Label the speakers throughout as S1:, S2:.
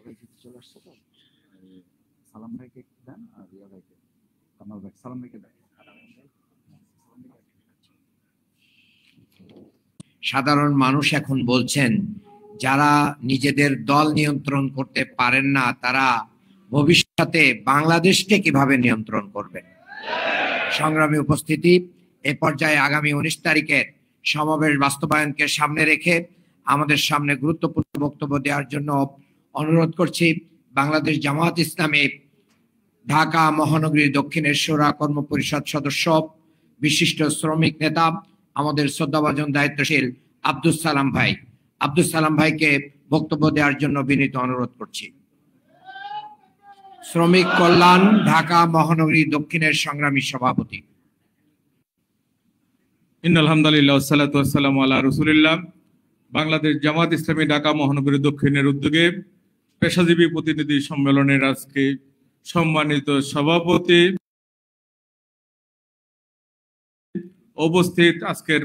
S1: ভাই চলে আসছে তো, সালাম ভাইকে দেন আর রিয়া ভাইকে, কামাল ভাই সালাম ভাইকে দেন।
S2: সাধারণ মানুষ এখন বলছেন যারা নিজেদের দল নিয়ন্ত্রণ করতে পারেন না তারা ভবিষ্যতে বাংলাদেশকে কিভাবে নিয়ন্ত্রণ করবেন। সংগ্রামী উপস্থিতি, এ পর্যায়ে আগামী 19 তারিখের সমাবেশ বাস্তবায়নকে সামনে রেখে আমাদের সামনে গুরুত্বপূর্ণ বক্তব্য দেওয়ার জন্য অনুরোধ করছি বাংলাদেশ জামায়াত ইসলামী ঢাকা মহানগরী দক্ষিণের শোরা কর্ম পরিষদ সদস্য, বিশিষ্ট শ্রমিক নেতা, আমাদের শ্রদ্ধাভাজন দায়িত্বশীল আব্দুল সালাম ভাই। আব্দুল সালাম ভাইকে বক্তব্য দেওয়ার জন্য বিনীত অনুরোধ করছি। শ্রমিক কল্যাণ ঢাকা মহানগরী দক্ষিণের সংগ্রামী সভাপতি।
S3: আলহামদুলিল্লাহ ওয়াসসালাতু ওয়াসসালামু আলা রাসূলিল্লাহ। বাংলাদেশ জামাত ইসলামী ঢাকা মহানগরী দক্ষিণের উদ্যোগে পেশাজীবী প্রতিনিধি সম্মেলনের আজকে সম্মানিত সভাপতি, উপস্থিত আজকের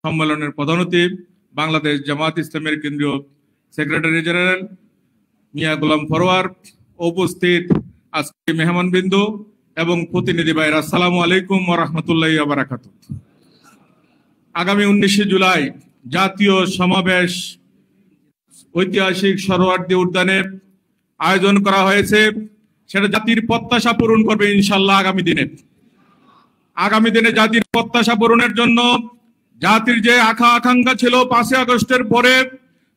S3: সম্মেলনের প্রধান অতিথি বাংলাদেশ জামাত ইসলামের কেন্দ্রীয় সেক্রেটারি জেনারেল মিয়া গোলাম ফরওয়ার, উপস্থিত আজকে মেহমানবৃন্দ এবং প্রতিনিধি ভাইরা, আসসালামু আলাইকুম ওয়া রাহমাতুল্লাহি ওয়া বারাকাতুহু। আগামী 19 জুলাই জাতীয় সমাবেশ ঐতিহাসিক সরোয়ার্দী উদ্যানে আয়োজন করা হয়েছে। সেটা জাতির প্রত্যাশা পূরণ করবে ইনশাআল্লাহ। আগামী দিনে জাতির প্রত্যাশা পূরণের জন্য জাতির যে আকাঙ্ক্ষা ছিল 5 আগস্টের পরে,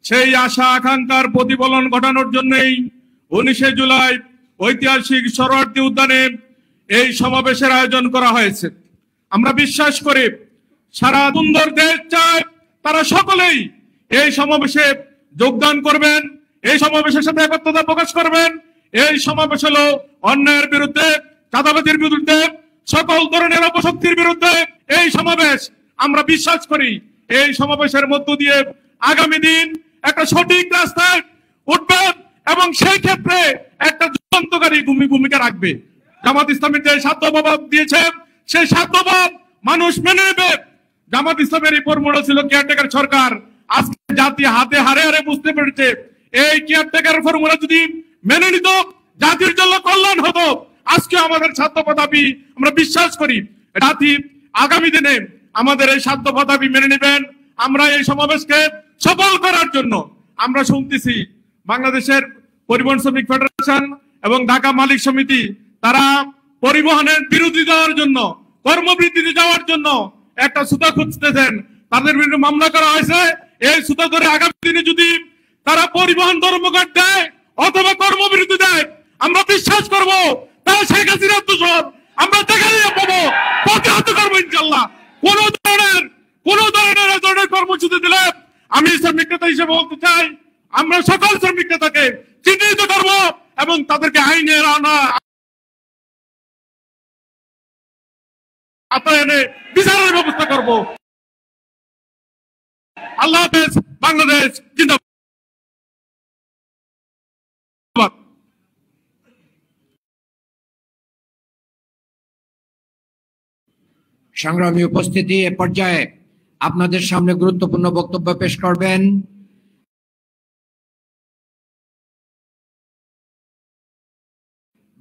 S3: সেই আশা আকাঙ্ক্ষার প্রতিফলন ঘটানোর জন্যই 19 জুলাই ঐতিহাসিক সরোয়ার্দী উদ্যানে এই সমাবেশের আয়োজন করা হয়েছে। আমরা বিশ্বাস করি সারা সুন্দর দেশ চায় তারা সকলেই এই সমাবেশে যোগদান করবেন, এই সমাবেশের সাথে একত্রতা প্রকাশ করবেন। এই সমাবেশ হলো অন্যায়ের বিরুদ্ধে, চাঁদাবাজির বিরুদ্ধে, সকল ধরনের অপশক্তির বিরুদ্ধে এই সমাবেশ। আমরা বিশ্বাস করি এই সমাবেশের মধ্য দিয়ে আগামী দিন একটা সঠিক রাস্তায় উঠবেন এবং সেই ক্ষেত্রে একটা যুগান্তকারী ভূমিকা রাখবে। জামাত ইসলামের যে সাধ্যভাব দিয়েছে সেই সাধ্যভাব মানুষ মেনে নেবে। জামাত ইসলামের এই ফর্মুলা ছিল কেয়ারটেকার সরকার। আজকে জাতি হাতে হারে হারে বুঝতে পেরেছে এই কেয়ারটেকার ফর্মুলা যদি মেনে নিত জাতির জন্য কল্যাণ হতো। আজকে আমাদের সাধ্য দাবি আমরা বিশ্বাস করি জাতি আগামী দিনে আমাদের এই সাধ্য দাবি মেনে নেবেন। আমরা এই সমাবেশকে সফল করার জন্য আমরা শুনতেছি বাংলাদেশের পরিবহন শ্রমিক ফেডারেশন এবং ঢাকা মালিক সমিতি তারা পরিবহনের বিরোধী দেওয়ার জন্য, কর্মবৃদ্ধিতে যাওয়ার জন্য একটা সুতা খুঁজতেছেন। তাদের বিরুদ্ধে মামলা করা হয়েছে। এই সুতা ধরে আগামী দিনে যদি তারা পরিবহন ধর্মঘট দেয় অথবা কর্মবিরতি দেয়, আমরা বিশ্বাস করব তারা শেখ হাসিনার দোষর আমরা দেখা দিয়ে পাবো, প্রতিহত করবো ইনশাল্লাহ। কোন ধরনের কর্মসূচি দিলে আমি শ্রমিক নেতা হিসেবে বলতে চাই আমরা সকল শ্রমিক নেতাকে চিহ্নিত করব এবং তাদেরকে আইনের আওতায় বিচারের ব্যবস্থা করব। আল্লাহ হাফেজ। বাংলাদেশ জিন্দাবাদ।
S2: সংগ্রামী উপস্থিতি, এ পর্যায়ে আপনাদের সামনে গুরুত্বপূর্ণ বক্তব্য পেশ করবেন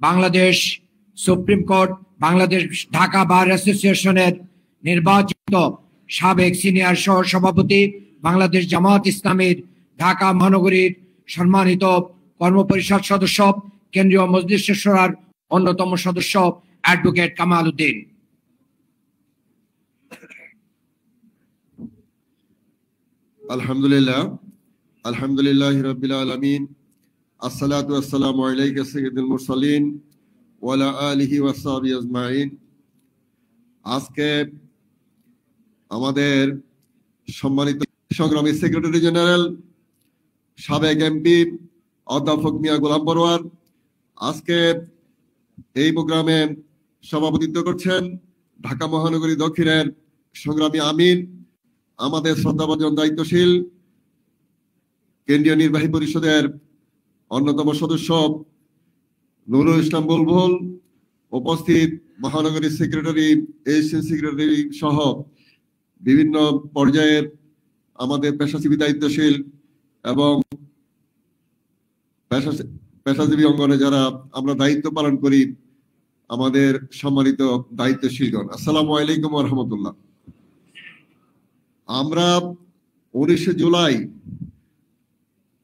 S2: বাংলাদেশ সুপ্রিম কোর্ট, বাংলাদেশ ঢাকা বার অ্যাসোসিয়েশনের নির্বাচিত সাবেক সিনিয়র সহ সভাপতি, বাংলাদেশ জামাত ইসলামীর ঢাকা মহানগরীর সম্মানিত কর্মপরিষদ সদস্য, কেন্দ্রীয় মজলিস শুরার অন্যতম সদস্য অ্যাডভোকেট কামাল উদ্দিন।
S4: আলহামদুলিল্লাহি রাব্বিল আলামিন, আসসালাতু ওয়াসসালামু আলাইকা সাইয়্যিদুল মুরসালিন ওয়া আলা আলিহি ওয়া সাহবিহি আজমাইন। আজকে আমাদের সম্মানিত সংগ্রামী সেক্রেটারি জেনারেল সাবেক এমপি অধ্যাপক মিয়া গোলাম পরোয়ার আজকে এই প্রোগ্রামে সভাপতিত্ব করছেন। ঢাকা মহানগরী দক্ষিণের সংগ্রামী আমির, আমাদের শ্রদ্ধাভাজন দায়িত্বশীল কেন্দ্রীয় নির্বাহী পরিষদের অন্যতম সদস্য নুরুল ইসলাম বুলবুল, উপস্থিত মহানগরী সেক্রেটারি, এসিস্ট্যান্ট সেক্রেটারি সহ বিভিন্ন পর্যায়ের আমাদের পেশাজীবী দায়িত্বশীল এবং পেশাজীবী অঙ্গনে যারা আমরা দায়িত্ব পালন করি, আমাদের সম্মানিত দায়িত্বশীলগণ, আসসালামু আলাইকুম ওয়া রাহমাতুল্লাহ। আমরা 19 জুলাই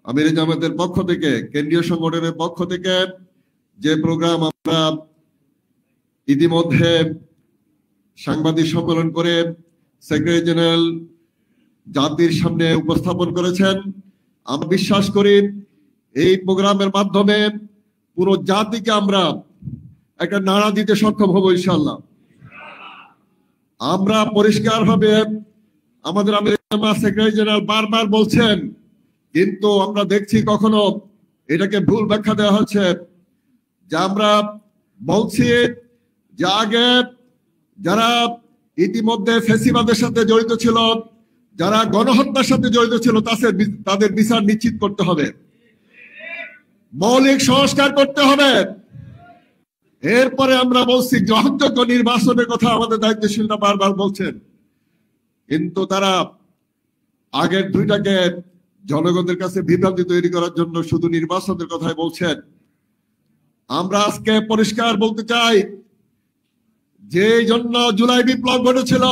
S4: আমিরে জামাতের পক্ষ থেকে, কেন্দ্রীয় সংগঠনের পক্ষ থেকে যে প্রোগ্রাম আমরা ইতিমধ্যে সাংবাদিক সম্মেলন করে সেক্রেটারি জেনারেল জাতির সামনে উপস্থাপন করেছেন, আমরা বিশ্বাস করি এই প্রোগ্রামের মাধ্যমে পুরো জাতিকে আমরা একটা নাড়া দিতে সক্ষম হব ইনশাআল্লাহ। আমরা পরিষ্কারভাবে আমাদের আমির জামাত সেক্রেটারি জেনারেল বারবার বলছেন, কিন্তু আমরা দেখছি কখনো এটাকে ভুল ব্যাখ্যা দেওয়া হচ্ছে, যে আমরা বলছি যে আগে যারা ইতিমধ্যে ফ্যাসিবাদের সাথে জড়িত ছিল, যারা গণহত্যার সাথে জড়িত ছিল, তাদের বিচার নিশ্চিত করতে হবে, মৌলিক সংস্কার করতে হবে। এরপরে আমরা বলছি গ্রহণযোগ্য নির্বাচনের কথা আমাদের দায়িত্বশীলরা বারবার বলছেন, কিন্তু তারা আগের দুইটাকে জনগণের কাছে বিভ্রান্তি তৈরি করার জন্য শুধু নির্বাচনের কথাই বলছেন। আমরা আজকে পরিষ্কার বলতে চাই, যে জন্য জুলাই বিপ্লব ঘটেছিল,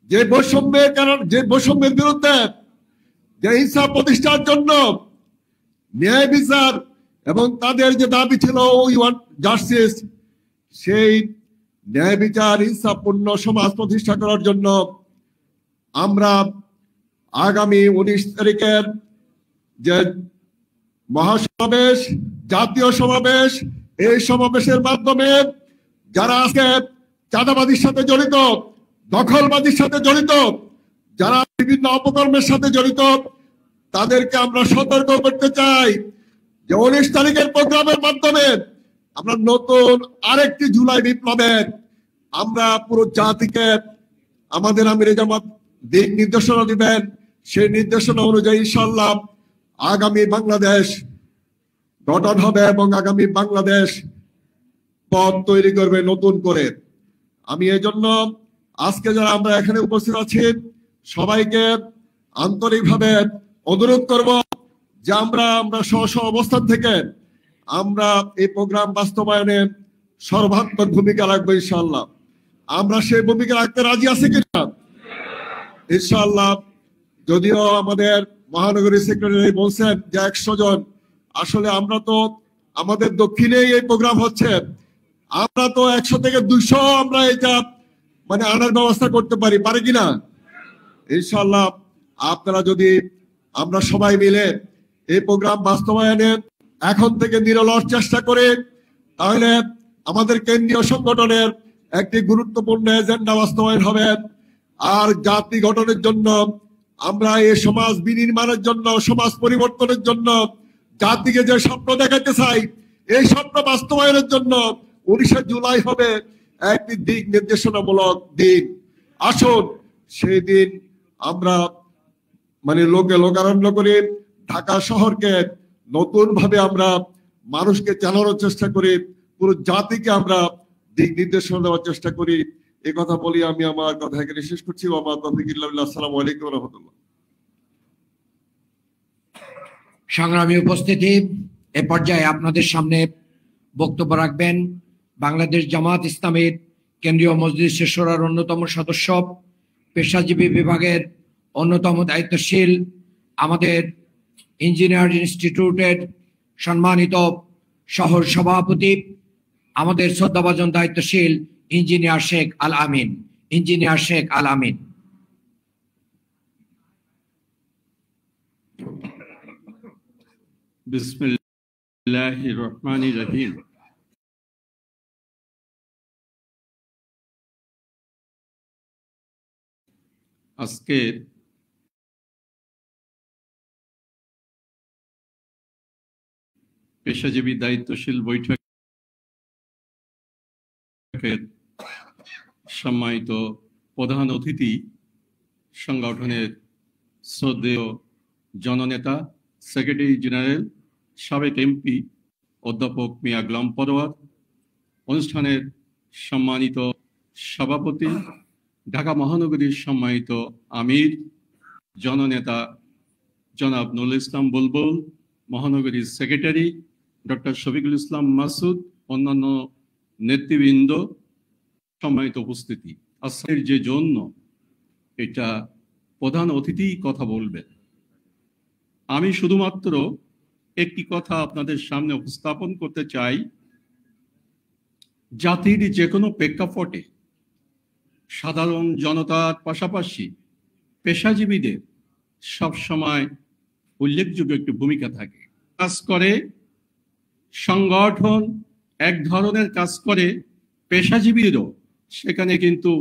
S4: যে বৈষম্যের কারণ, যে বৈষম্যের বিরুদ্ধে, যে ইনসাফ প্রতিষ্ঠার জন্য ন্যায় বিচার এবং তাদের যে দাবি ছিল উই ওয়ান্ট জাস্টিস, সেই ন্যায় বিচার ইনসাফপূর্ণ সমাজ প্রতিষ্ঠা করার জন্য আমরা আগামী 19 তারিখের যে মহাসমাবেশ, জাতীয় সমাবেশ, এই সমাবেশের মাধ্যমে যারা আজকে চাঁদাবাদীর সাথে জড়িত, দখলবাদীর সাথে জড়িত, যারা বিভিন্ন অপকর্মের সাথে জড়িত, তাদেরকে আমরা সতর্ক করতে চাই যে 19 তারিখের প্রোগ্রামের মাধ্যমে আমরা নতুন আরেকটি জুলাই বিপ্লবের আমরা পুরো জাতিকে আমাদের আমিরে জামাত দিক নির্দেশনা দিবেন। সেই নির্দেশনা অনুযায়ী ইনশাআল্লাহ আগামী বাংলাদেশ গঠন হবে এবং আগামী বাংলাদেশ পথ তৈরি করবে নতুন করে। আমি এই জন্য আজকে যারা আমরা এখানে উপস্থিত আছি সবাইকে আন্তরিকভাবে অনুরোধ করব যে আমরা স্ব অবস্থান থেকে আমরা এই প্রোগ্রাম বাস্তবায়নে সর্বাত্মক ভূমিকা রাখবো ইনশাআল্লাহ। আমরা সেই ভূমিকা রাখতে রাজি আছি কিনা ইনশাআল্লাহ। যদিও আমাদের মহানগরী সেক্রেটারি বলছেন যে 100 জন, আসলে আমরা তো আমাদের দক্ষিণেই এই প্রোগ্রাম হচ্ছে, আমরা তো 100 থেকে 200 আমরা এটা মানে আনার ব্যবস্থা করতে পারি কিনা ইনশাআল্লাহ। আপনারা যদি আমরা সবাই মিলে এই প্রোগ্রাম বাস্তবায়নে এখন থেকে নিরলস চেষ্টা করে, তাহলে আমাদের কেন্দ্রীয় সংগঠনের একটি গুরুত্বপূর্ণ এজেন্ডা বাস্তবায়ন হবে। আর জাতি গঠনের জন্য আমরা এই সমাজ বিনির্মাণের জন্য, সমাজ পরিবর্তনের জন্য, জাতিকে যে স্বপ্ন দেখাতে চাই, এই স্বপ্ন বাস্তবায়নের জন্য 19 জুলাই হবে একটি দিক নির্দেশনামূলক দিন। আসুন সেই দিন আমরা মানে লোকারণ্য করে ঢাকা শহরকে নতুন ভাবে আমরা মানুষকে চালানোর চেষ্টা করি, পুরো জাতিকে আমরা দিক নির্দেশনা দেওয়ার চেষ্টা করি। এই কথা বলি আমি আমার কথা এখানে শেষ করছি। আসসালামু আলাইকুম ওয়া রাহমাতুল্লাহ।
S2: সংগ্রামী উপস্থিতি, এ পর্যায়ে আপনাদের সামনে বক্তব্য রাখবেন বাংলাদেশ জামাত ইসলামীর কেন্দ্রীয় মজলিস শুরার অন্যতম সদস্য, পেশাজীবী বিভাগের অন্যতম দায়িত্বশীল, আমাদের ইঞ্জিনিয়ার ইনস্টিটিউটের সম্মানিত শহর সভাপতি, আমাদের শ্রদ্ধাভাজন দায়িত্বশীল ইঞ্জিনিয়ার শেখ আল আমিন। ইঞ্জিনিয়ার শেখ আল আমিন।
S5: বিসমিল্লাহির রহমানির রহিম। আজকের পেশাজীবী দায়িত্বশীল বৈঠকের সম্মানিত প্রধান অতিথি, সংগঠনের শ্রদ্ধেয় জননেতা, সেক্রেটারি জেনারেল, সাবেক এমপি অধ্যাপক মিয়া গোলাম পরোয়ার, অনুষ্ঠানের সম্মানিত সভাপতি, ঢাকা মহানগরীর সম্মানিত আমির, জননেতা জনাব নুরুল ইসলাম বুলবুল, মহানগরীর সেক্রেটারি ডক্টর শফিকুল ইসলাম মাসুদ, অন্যান্য নেতৃবৃন্দ, সম্মানিত উপস্থিতি। আজকের যে জন্য এটা প্রধান অতিথি কথা বলবেন, আমি শুধুমাত্র একটি কথা আপনাদের সামনে উপস্থাপন করতে চাই। জাতির যে কোনো প্রেক্ষাপটে সাধারণ জনতার পাশাপাশি পেশাজীবীদের সবসময় উল্লেখযোগ্য একটি ভূমিকা থাকে। কাজ করে সংগঠন এক ধরনের কাজ করে, পেশাজীবীরও সেখানে কিন্তু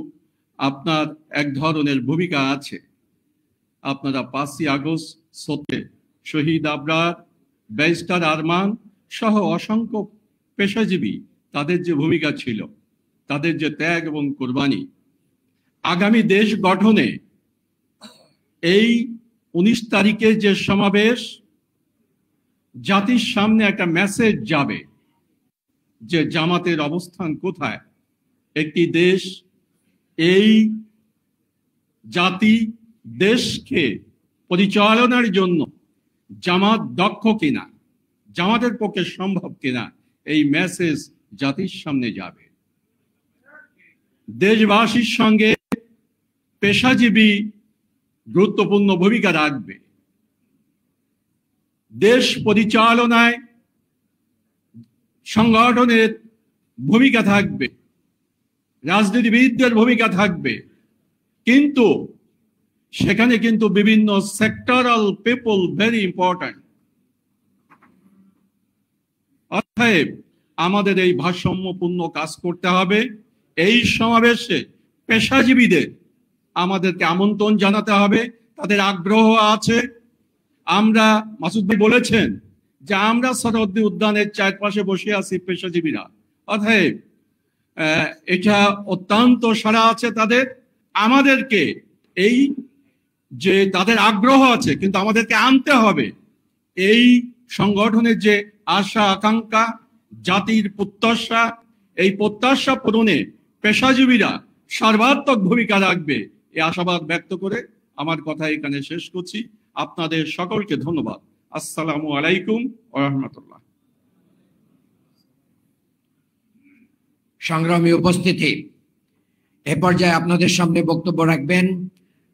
S5: আপনার এক ধরনের ভূমিকা আছে। আপনারা 5ই আগস্ট শহীদ আবরার, ব্যারিস্টার আরমান সহ অসংখ্য পেশাজীবী, তাদের যে ভূমিকা ছিল, তাদের যে ত্যাগ এবং কোরবানি, আগামী দেশ গঠনে এই 19 তারিখে যে সমাবেশ, জাতির সামনে একটা মেসেজ যাবে যে জামাতের অবস্থান কোথায়। একটি দেশ, এই জাতি দেশকে পরিচালনার জন্য জামাত দক্ষ কিনা, জামাতের পক্ষে সম্ভব কিনা, এই মেসেজ জাতির সামনে যাবে। দেশবাসীর সঙ্গে পেশাজীবী গুরুত্বপূর্ণ ভূমিকা রাখবে। দেশ পরিচালনায় সংগঠনের ভূমিকা থাকবে, রাজনীতিবিদদের ভূমিকা থাকবে, কিন্তু সেখানে কিন্তু বিভিন্ন সেক্টরাল পিপল ভেরি ইম্পর্টেন্ট। অতএব আমাদের এই ভারসাম্যপূর্ণ কাজ করতে হবে। এই সমাবেশে পেশাজীবীদের আমাদেরকে আমন্ত্রণ জানাতে হবে, তাদের আগ্রহ আছে। আমরা, মাসুদ ভাই বলেছেন যে আমরা সরোয়ার্দী উদ্যানের চারপাশে বসে আছি পেশাজীবীরা, অতএব এটা অত্যন্ত সাড়া আছে তাদের। আমাদেরকে এই যে তাদের আগ্রহ আছে, কিন্তু আমাদেরকে আনতে হবে এই সংগঠনের যে আশা আকাঙ্ক্ষা, জাতির প্রত্যাশা, এই প্রত্যাশা পূরণে পেশাজীবীরা সর্বাত্মক ভূমিকা রাখবে, এই আশাবাদ ব্যক্ত করে আমার কথা এখানে শেষ করছি। আপনাদের সকলকে ধন্যবাদ। আসসালামু আলাইকুম ওয়া রাহমাতুল্লাহ।
S2: সংগ্রামী উপস্থিতি, এ পর্যায়ে আপনাদের সামনে বক্তব্য রাখবেন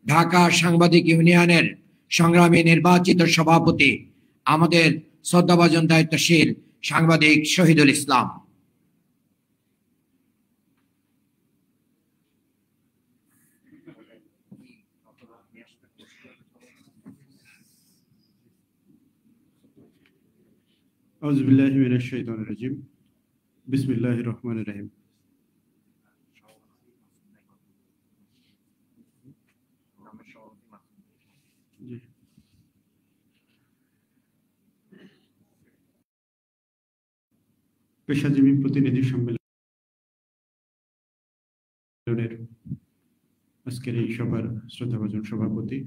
S2: ঢাকা সাংবাদিক ইউনিয়নের সংগ্রামী নির্বাচিত সভাপতি, আমাদের শ্রদ্ধাভাজন দায়িত্বশীল সাংবাদিক শহীদুল ইসলাম।
S6: আউযু বিল্লাহি মিনাশ শাইতানির রাজিম। বিসমিল্লাহির রহমানির রহিম। পেশাজীবী প্রতিনিধি সম্মেলনের আজকের এই সভার শ্রদ্ধাভাজন সভাপতি,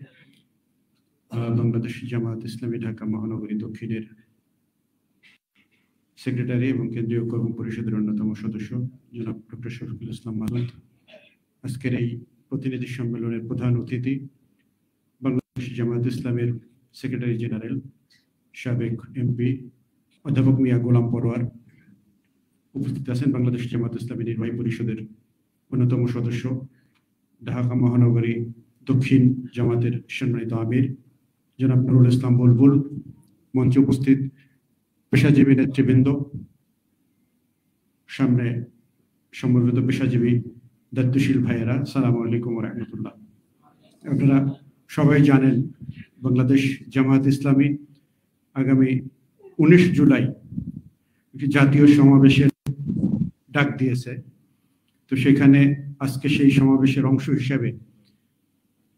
S6: বাংলাদেশ জামায়াত ইসলামী ঢাকা মহানগরী দক্ষিণের সেক্রেটারি এবং কেন্দ্রীয় কর্ম পরিষদের অন্যতম সদস্য জনাব ডক্টর শফিকুল ইসলাম মাসুদ, আজকের এই প্রতিনিধি সম্মেলনের প্রধান অতিথি বাংলাদেশ জামায়াত ইসলামের সেক্রেটারি জেনারেল সাবেক এমপি অধ্যাপক মিয়া গোলাম পরোয়ার, উপস্থিত আছেন বাংলাদেশ জামায়াত ইসলামী নির্বাহী পরিষদের অন্যতম সদস্য ঢাকা মহানগরী দক্ষিণ জামাতের সম্মানিত আমির জনাব নুরুল ইসলাম বুলবুল, মঞ্চে উপস্থিত পেশাজীবী নেতৃবৃন্দ, সামনে সমবেত পেশাজীবী দায়িত্বশীল ভাইয়েরা, সালামু আলাইকুম ওয়া রাহমাতুল্লাহ। আপনারা সবাই জানেন বাংলাদেশ জামায়াত ইসলামী আগামী 19 জুলাই একটি জাতীয় সমাবেশের ডাক দিয়েছে। তো সেখানে আজকে সেই সমাবেশের অংশ হিসেবে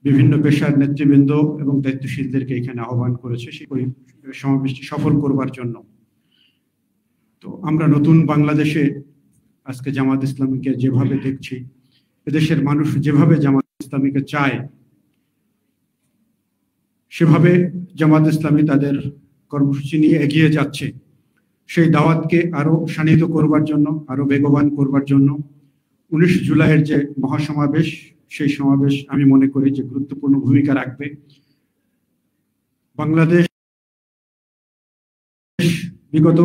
S6: বিভিন্ন পেশার নেতৃবৃন্দ এবং দায়িত্বশীলদেরকে এখানে আহ্বান করেছে সেই সমাবেশটি সফল করবার জন্য। তো আমরা নতুন বাংলাদেশে আজকে জামাত ইসলামীকে যেভাবে দেখছি, এদেশের মানুষ যেভাবে জামাত ইসলামীকে চায়, সেভাবে জামাত ইসলামী তাদের কর্মসূচি নিয়ে এগিয়ে যাচ্ছে। সেই দাওয়াতকে আরো শানিত করবার জন্য, আরো বেগবান করবার জন্য 19 জুলাইয়ের যে মহাসমাবেশ, সেই সমাবেশ আমি মনে করি যে গুরুত্বপূর্ণ ভূমিকা রাখবে। বাংলাদেশ বিগত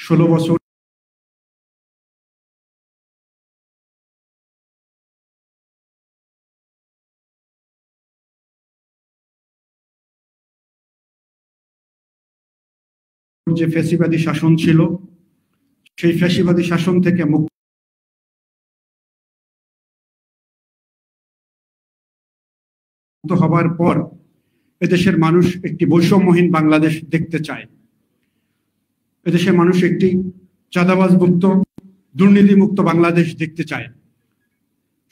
S6: 16 বছর যে ফ্যাসিবাদী শাসন ছিল, সেই ফ্যাসিবাদী শাসন থেকে মুক্ত হবার পর এদেশের মানুষ একটি বৈষম্যহীন বাংলাদেশ দেখতে চায়। এদেশের মানুষ একটি চাঁদাবাজ মুক্ত, দুর্নীতিমুক্ত বাংলাদেশ দেখতে চায়।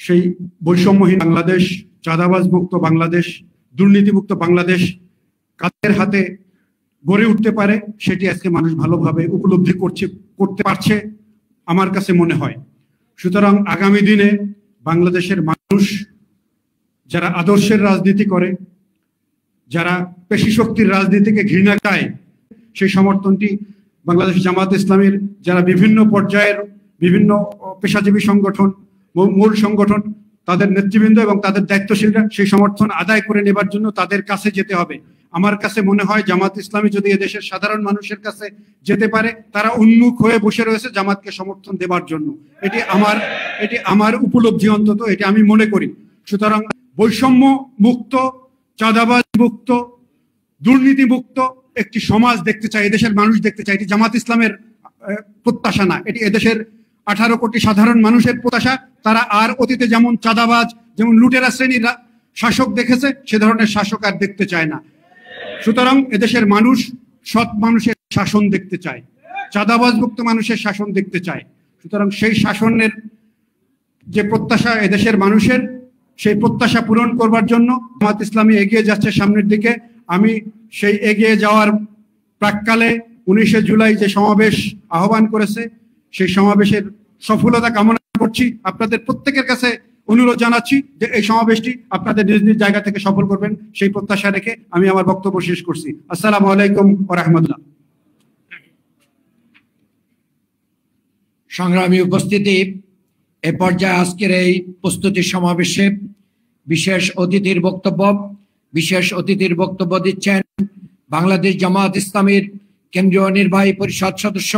S6: সেই বৈষম্যহীন বাংলাদেশ, চাঁদাবাজ মুক্ত বাংলাদেশ, দুর্নীতিমুক্ত বাংলাদেশ কাদের হাতে গড়ে উঠতে পারে সেটি আজকে মানুষ ভালোভাবে উপলব্ধি করতে পারছে আমার কাছে মনে হয়। সুতরাং আগামী দিনে বাংলাদেশের মানুষ যারা আদর্শের রাজনীতি করে, যারা পেশি শক্তির রাজনীতিকে ঘৃণা খায়, সেই সমর্থনটি বাংলাদেশ জামাত ইসলামীর যারা বিভিন্ন পর্যায়ের বিভিন্ন পেশাজীবী সংগঠন, মূল সংগঠন, তাদের নেতৃবৃন্দ এবং তাদের দায়িত্বশীলরা সেই সমর্থন আদায় করে নেবার জন্য তাদের কাছে যেতে হবে। আমার কাছে মনে হয় জামাত ইসলামী যদি এদেশের সাধারণ মানুষের কাছে যেতে পারে, তারা উন্মুখ হয়ে বসে রয়েছে জামাতকে সমর্থন দেবার জন্য। এটি আমার উপলব্ধি, অন্তত এটি আমি মনে করি। সুতরাং বৈষম্য মুক্ত, চাঁদাবাজ মুক্ত, দুর্নীতি মুক্ত একটি সমাজ দেখতে চাই, এদেশের মানুষ দেখতে চাই। এটি জামাত ইসলামের প্রত্যাশা না, এটি এদেশের 18 কোটি সাধারণ মানুষের প্রত্যাশা। তারা আর অতীতে যেমন চাঁদাবাজ, যেমন লুটেরা শ্রেণীর শাসক দেখেছে, সে ধরনের শাসক আর দেখতে চায় না। সুতরাং এদেশের মানুষ সৎ মানুষের শাসন দেখতে চায়, চাঁদাবাজ মুক্ত মানুষের শাসন দেখতে চায়। সুতরাং সেই শাসনের যে প্রত্যাশা এদেশের মানুষের, সেই প্রত্যাশা পূরণ করবার জন্য জামাত ইসলামী এগিয়ে যাচ্ছে সামনের দিকে। আমি সেই এগিয়ে যাওয়ার প্রাক্কালে 19 জুলাই যে সমাবেশ আহ্বান করেছে, সেই সমাবেশের সফলতা কামনা করছি। আপনাদের প্রত্যেকের কাছে অনুরোধ জানাচ্ছি যে এই সমাবেশটি আপনাদের নিজ নিজ জায়গা থেকে সফল করবেন, সেই প্রত্যাশা রেখে আমি আমার বক্তব্য শেষ করছি। আসসালামু আলাইকুম ওয়া রাহমাতুল্লাহ।
S2: সংগ্রামী উপস্থিতি, এ পর্যায়ে আজকের এই প্রস্তুতি সমাবেশে বিশেষ অতিথির বক্তব্য দিচ্ছেন বাংলাদেশ জামাত ইসলামীর কেন্দ্রীয় নির্বাহী পরিষদ সদস্য,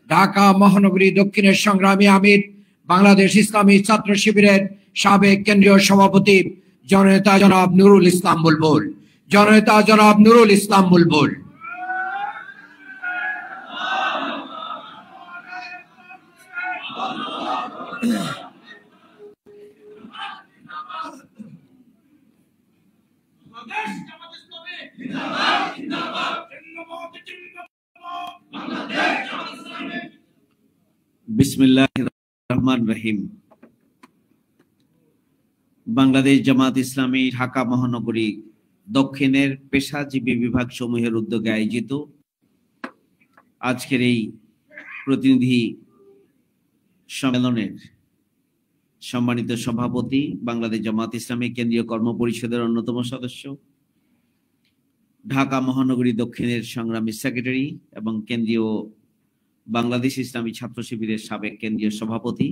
S2: ঢাকা মহানগরী দক্ষিণের সংগ্রামী আমির, বাংলাদেশ ইসলামী ছাত্র শিবিরের সাবেক কেন্দ্রীয় সভাপতি জননেতা জনাব নুরুল ইসলাম বুলবুল।
S7: বিসমিল্লাহির রহমানির রহিম। বাংলাদেশ জামাত ইসলামী ঢাকা মহানগরী দক্ষিণের পেশাজীবী বিভাগ সমূহের উদ্যোগে আয়োজিত আজকের এই প্রতিনিধি সম্মেলনের সম্মানিত সভাপতি, বাংলাদেশ জামাত ইসলামী কেন্দ্রীয় কর্ম পরিষদের অন্যতম সদস্য, ঢাকা মহানগরী দক্ষিণের সংগ্রামী সেক্রেটারি এবং কেন্দ্রীয় বাংলাদেশ ইসলামী ছাত্র শিবিরের সাবেক কেন্দ্রীয় সভাপতি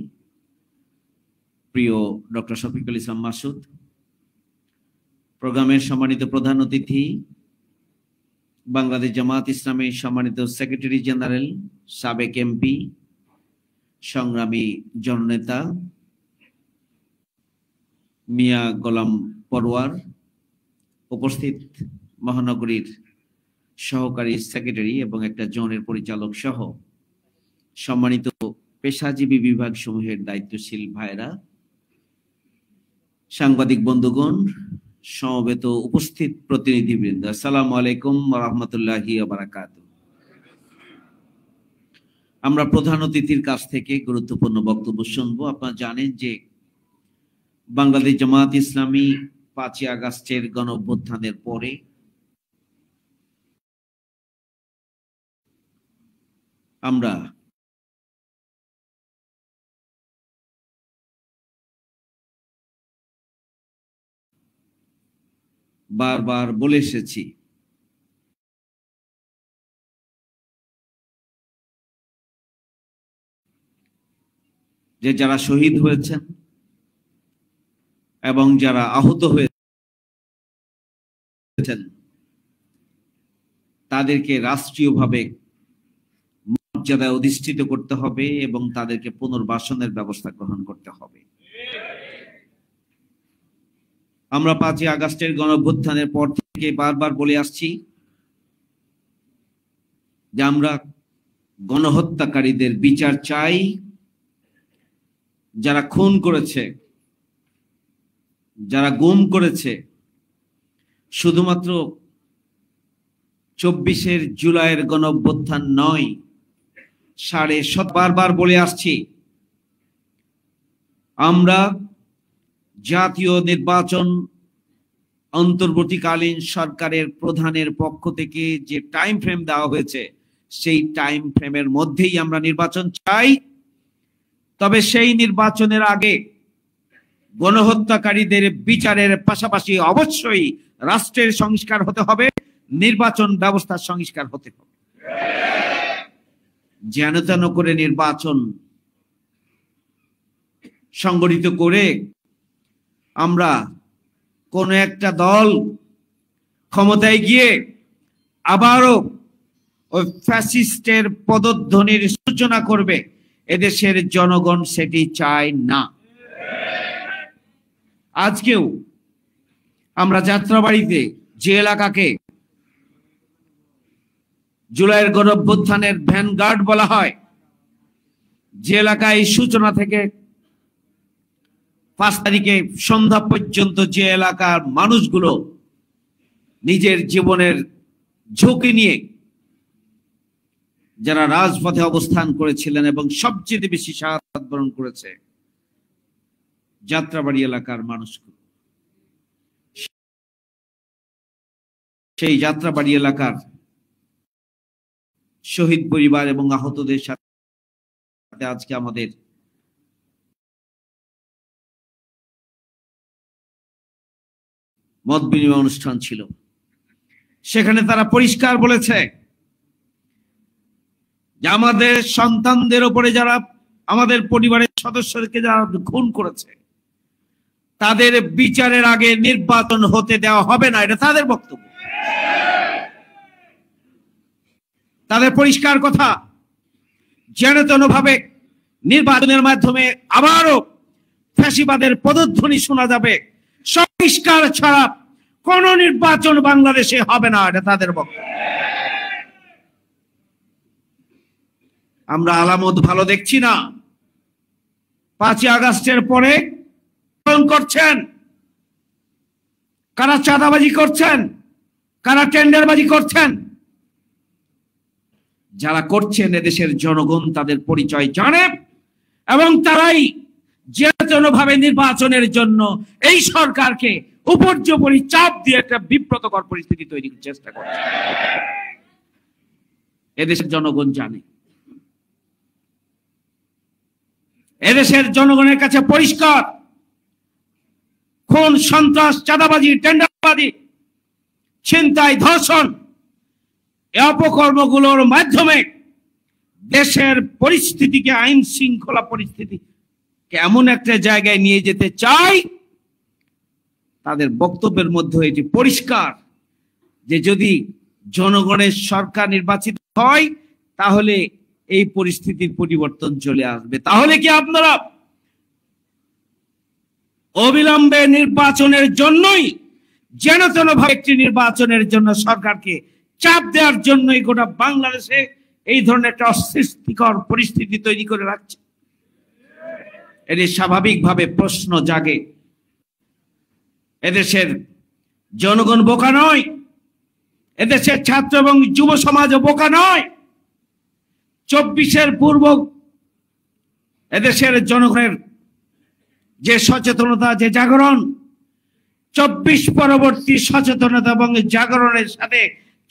S7: প্রিয় ডক্টর শফিকুল ইসলাম মাসুদ, প্রোগ্রামের সম্মানিত প্রধান অতিথি বাংলাদেশ জামাত ইসলামীর সম্মানিত সেক্রেটারি জেনারেল, সাবেক এমপি, সংগ্রামী জননেতা মিয়া গোলাম পরওয়ার, উপস্থিত মহানগরীর সহকারী সেক্রেটারি এবং একটা জোনের পরিচালক সহ সম্মানিত পেশাজীবী বিভাগ সমূহের দায়িত্বশীল ভাইরা, সাংবাদিক বন্ধুগণ, সমবেত উপস্থিত প্রতিনিধিবৃন্দ, আসসালামু আলাইকুম ওয়া রাহমাতুল্লাহি ওয়া বারাকাতুহু। আমরা প্রধান অতিথির কাছ থেকে গুরুত্বপূর্ণ বক্তব্য শুনবো। আপনারা জানেন যে বাংলাদেশ জামাত ইসলামী 5ই আগস্টের গণঅভ্যুত্থানের পরে আমরা বারবার বলে এসেছি যে যারা শহীদ হয়েছেন এবং যারা আহত হয়েছেন তাদেরকে রাষ্ট্রীয়ভাবে মর্যাদায় অধিষ্ঠিত করতে হবে এবং তাদেরকে পুনর্বাসনের ব্যবস্থা গ্রহণ করতে হবে। আমরা 5ই আগস্টের গণঅভ্যুত্থানের পর থেকে বারবার বলে আসছি যে আমরা গণহত্যাকারীদের বিচার চাই, যারা খুন করেছে, যারা গুম করেছে। শুধুমাত্র 24 জুলাইয়ের গণঅভ্যুত্থান নয়, বারবার বলে আসছি আমরা জাতীয় নির্বাচন অন্তর্বর্তীকালীন সরকারের প্রধানের পক্ষ থেকে যে টাইম ফ্রেম দেওয়া হয়েছে সেই টাইম ফ্রেমের মধ্যেই আমরা নির্বাচন চাই। তবে সেই নির্বাচনের আগে গণহত্যাকারীদের বিচারের পাশাপাশি অবশ্যই রাষ্ট্রের সংস্কার হতে হবে, নির্বাচন ব্যবস্থার সংস্কার হতে হবে। যেন তেন করে নির্বাচন সংগঠিত করে আমরা কোন একটা দল ক্ষমতায় গিয়ে আবারও ওই ফ্যাসিস্টের পদধ্বনির সূচনা করবে, এদেশের জনগণ সেটি চায় না। আজকেও আমরা যাত্রাবাড়িতে যে এলাকাকে জুলাইয়ের গণঅভ্যুত্থানের ভ্যানগার্ড বলা হয়, যে এলাকায় সূচনা থেকে 5 তারিখে সন্ধ্যা পর্যন্ত যে এলাকার মানুষগুলো নিজের জীবনের ঝুঁকি নিয়ে যারা রাজপথে অবস্থান করেছিলেন এবং সবচেয়ে বেশি শাহাদাত বরণ করেছে যাত্রাবাড়ি এলাকার মানুষগুলো। সেই যাত্রাবাড়ি এলাকার শহীদ পরিবার এবং আহতদের সাথে আজকে আমাদের মত বিনিময় অনুষ্ঠান ছিল। সেখানে তারা পরিষ্কার বলেছে যে আমাদের সন্তানদের উপরে যারা, আমাদের পরিবারের সদস্যকে যারা খুন করেছে তাদের বিচারের আগে নির্বাচন হতে দেওয়া হবে না, এটা তাদের বক্তব্য। তাদের পরিষ্কার কথা, যেন তেন ভাবে নির্বাচনের মাধ্যমে আবারও ফ্যাসিবাদের পদধ্বনি শোনা যাবে, সংস্কার ছাড়া কোন নির্বাচন বাংলাদেশে হবে না, এটা তাদের বক্তব্য। আমরা আলামত ভালো দেখছি না। 5ই আগস্টের পরে করছেন কারা, চাঁদাবাজি করছেন কারা, টেন্ডারবাজি করছেন, যারা করছেন এদেশের জনগণ তাদের পরিচয় জানে এবং তারাই যেভাবে নির্বাচনের জন্য এই সরকারকে উপর্যুপরি চাপ দিয়ে একটা বিব্রতকর পরিস্থিতি তৈরি করার চেষ্টা করছে। এদেশের জনগণ জানে, এদেশের জনগণের কাছে পরিষ্কার, খুন, সন্ত্রাস, চাঁদাবাজি, টেন্ডারবাজি, ছিনতাই, ধর্ষণ, এই অপকর্মগুলোর মাধ্যমে দেশের পরিস্থিতিকে, আইন শৃঙ্খলা পরিস্থিতিকে এমন একটা জায়গায় নিয়ে যেতে চাই, তাদের বক্তব্যের মধ্যে এটি পরিষ্কার যে যদি জনগণের সরকার নির্বাচিত হয় তাহলে এই পরিস্থিতির পরিবর্তন চলে আসবে। তাহলে কি আপনারা অবিলম্বে নির্বাচনের জন্যই, যেন তেন ভাবে একটি নির্বাচনের জন্য সরকারকে চাপ দেওয়ার জন্যই গোটা বাংলাদেশে এই ধরনের একটা অস্বস্তিকর পরিস্থিতি তৈরি করে রাখছে? এদের স্বাভাবিকভাবে প্রশ্ন জাগে। এদেশের জনগণ বোকা নয়, এদেশের ছাত্র এবং যুব সমাজ বোকা নয়। 24-এর পূর্ব এদেশের জনগণের যে সচেতনতা, যে জাগরণ, 24 পরবর্তী সচেতনতা এবং জাগরণের সাথে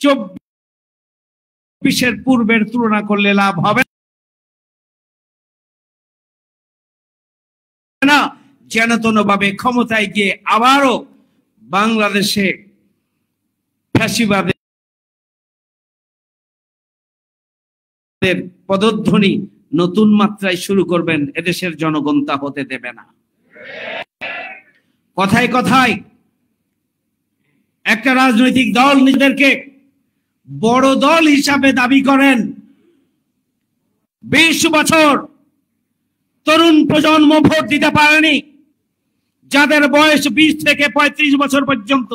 S7: 24-এর পূর্বের তুলনা করলে লাভ হবে না। যেন তেন ভাবে ক্ষমতায় গিয়ে আবারও বাংলাদেশে ফ্যাসিবাদের পদধ্বনি নতুন মাত্রায় শুরু করবেন, এদেশের জনগণ তা হতে দেবে না। কথায় কথায় একটা রাজনৈতিক দল নিজেদেরকে বড় দল হিসাবে দাবি করেন, 20 বছর তরুণ প্রজন্ম ভোট দিতে পারেনি, যাদের বয়স 20 থেকে 35 বছর পর্যন্ত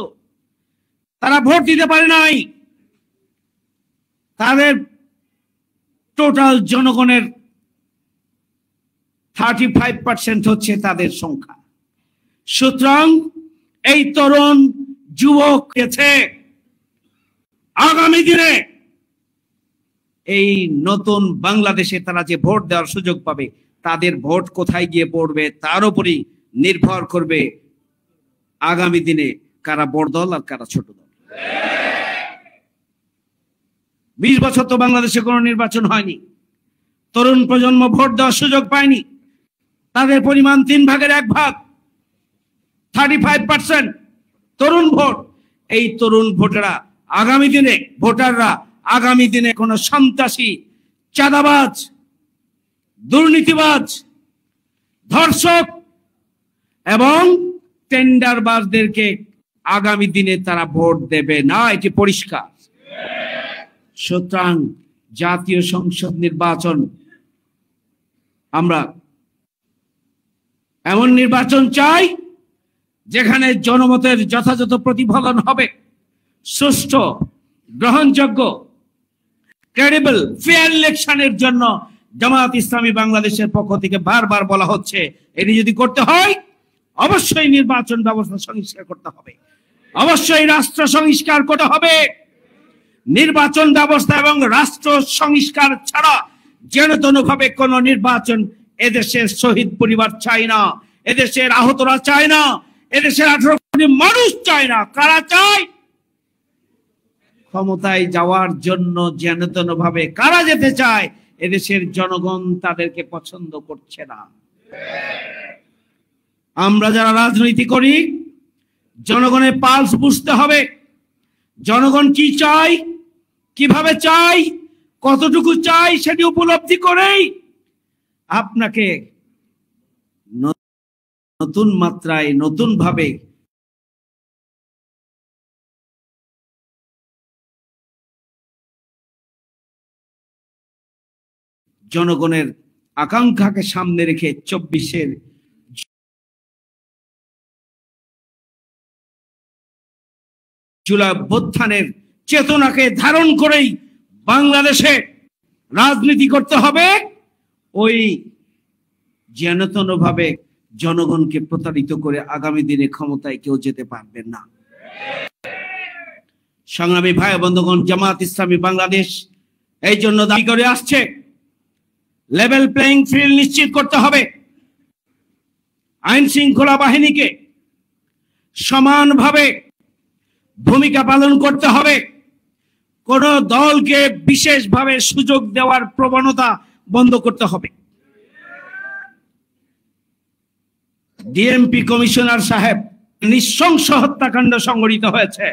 S7: তারা ভোট দিতে পারে নাই। তাদের টোটাল জনগণের 35% হচ্ছে তাদের সংখ্যা। সুতরাং এই তরুণ যুবক গেছে আগামী দিনে এই নতুন বাংলাদেশে তারা যে ভোট দেওয়ার সুযোগ পাবে, তাদের ভোট কোথায় গিয়ে পড়বে তার উপরই নির্ভর করবে আগামী দিনে কারা বড় দল আর কারা ছোট দল। 20 বছর তো বাংলাদেশে কোনো নির্বাচন হয়নি, তরুণ প্রজন্ম ভোট দেওয়ার সুযোগ পায়নি। তাদের পরিমাণ 3 ভাগের 1 ভাগ, 35% তরুণ ভোট। এই তরুণ ভোটাররা আগামী দিনে কোন সন্ত্রাসী, চাঁদাবাজ, দুর্নীতিবাজ, ধর্ষক এবং টেন্ডারবাজদেরকে আগামী দিনে তারা ভোট দেবে না, এটি পরিষ্কার। সুতরাং জাতীয় সংসদ নির্বাচন, আমরা এমন নির্বাচন চাই যেখানে জনমতের যথাযথ প্রতিফলন হবে, সুষ্ঠু, গ্রহণযোগ্য, ক্রেডিবল, ফেয়ার ইলেকশনের জন্য জামায়াত ইসলামী বাংলাদেশের পক্ষ থেকে বারবার বলা হচ্ছে, এটি যদি করতে হয় অবশ্যই নির্বাচন ব্যবস্থা সংস্কার করতে হবে, অবশ্যই রাষ্ট্র সংস্কার করতে হবে। নির্বাচন ব্যবস্থা এবং রাষ্ট্র সংস্কার ছাড়া যেন ভাবে কোন নির্বাচন এদেশের শহীদ পরিবার চায় না, এদেশের আহতরা চায় না, এদেশের 18 কোটি মানুষ চায় না। কারা চায়? ক্ষমতায় যাওয়ার জন্য যেন ভাবে কারা যেতে চায়, এদেশের জনগণ তাদেরকে পছন্দ করছে না। আমরা যারা রাজনীতি করি, জনগণের পালস বুঝতে হবে। জনগণ কি চাই, কিভাবে চাই, কতটুকু চাই, সেটি উপলব্ধি করেই আপনাকে নতুন মাত্রায়, নতুন ভাবে জনগণের আকাঙ্ক্ষাকে সামনে রেখে 24-এর জুলাই অভ্যুত্থানের চেতনাকে ধারণ করেই বাংলাদেশে রাজনীতি করতে হবে। ওই ভাবে জনগণকে প্রতারিত করে আগামী দিনে ক্ষমতায় কেউ যেতে পারবেন না। সংগ্রামী ভাই বন্ধুগণ, জামায়াত ইসলামী বাংলাদেশ এই জন্য দাবি করে আসছে, লেভেল প্লেইং ফিল্ড নিশ্চিত করতে হবে, আইন শৃঙ্খলা বাহিনীকে সমানভাবে ভূমিকা পালন করতে হবে, কোন দলকে বিশেষভাবে সুযোগ দেওয়ার প্রবণতা বন্ধ করতে হবে। ডিএমপি কমিশনার সাহেব নৃশংস হত্যাকাণ্ড সংঘটিত হয়েছে,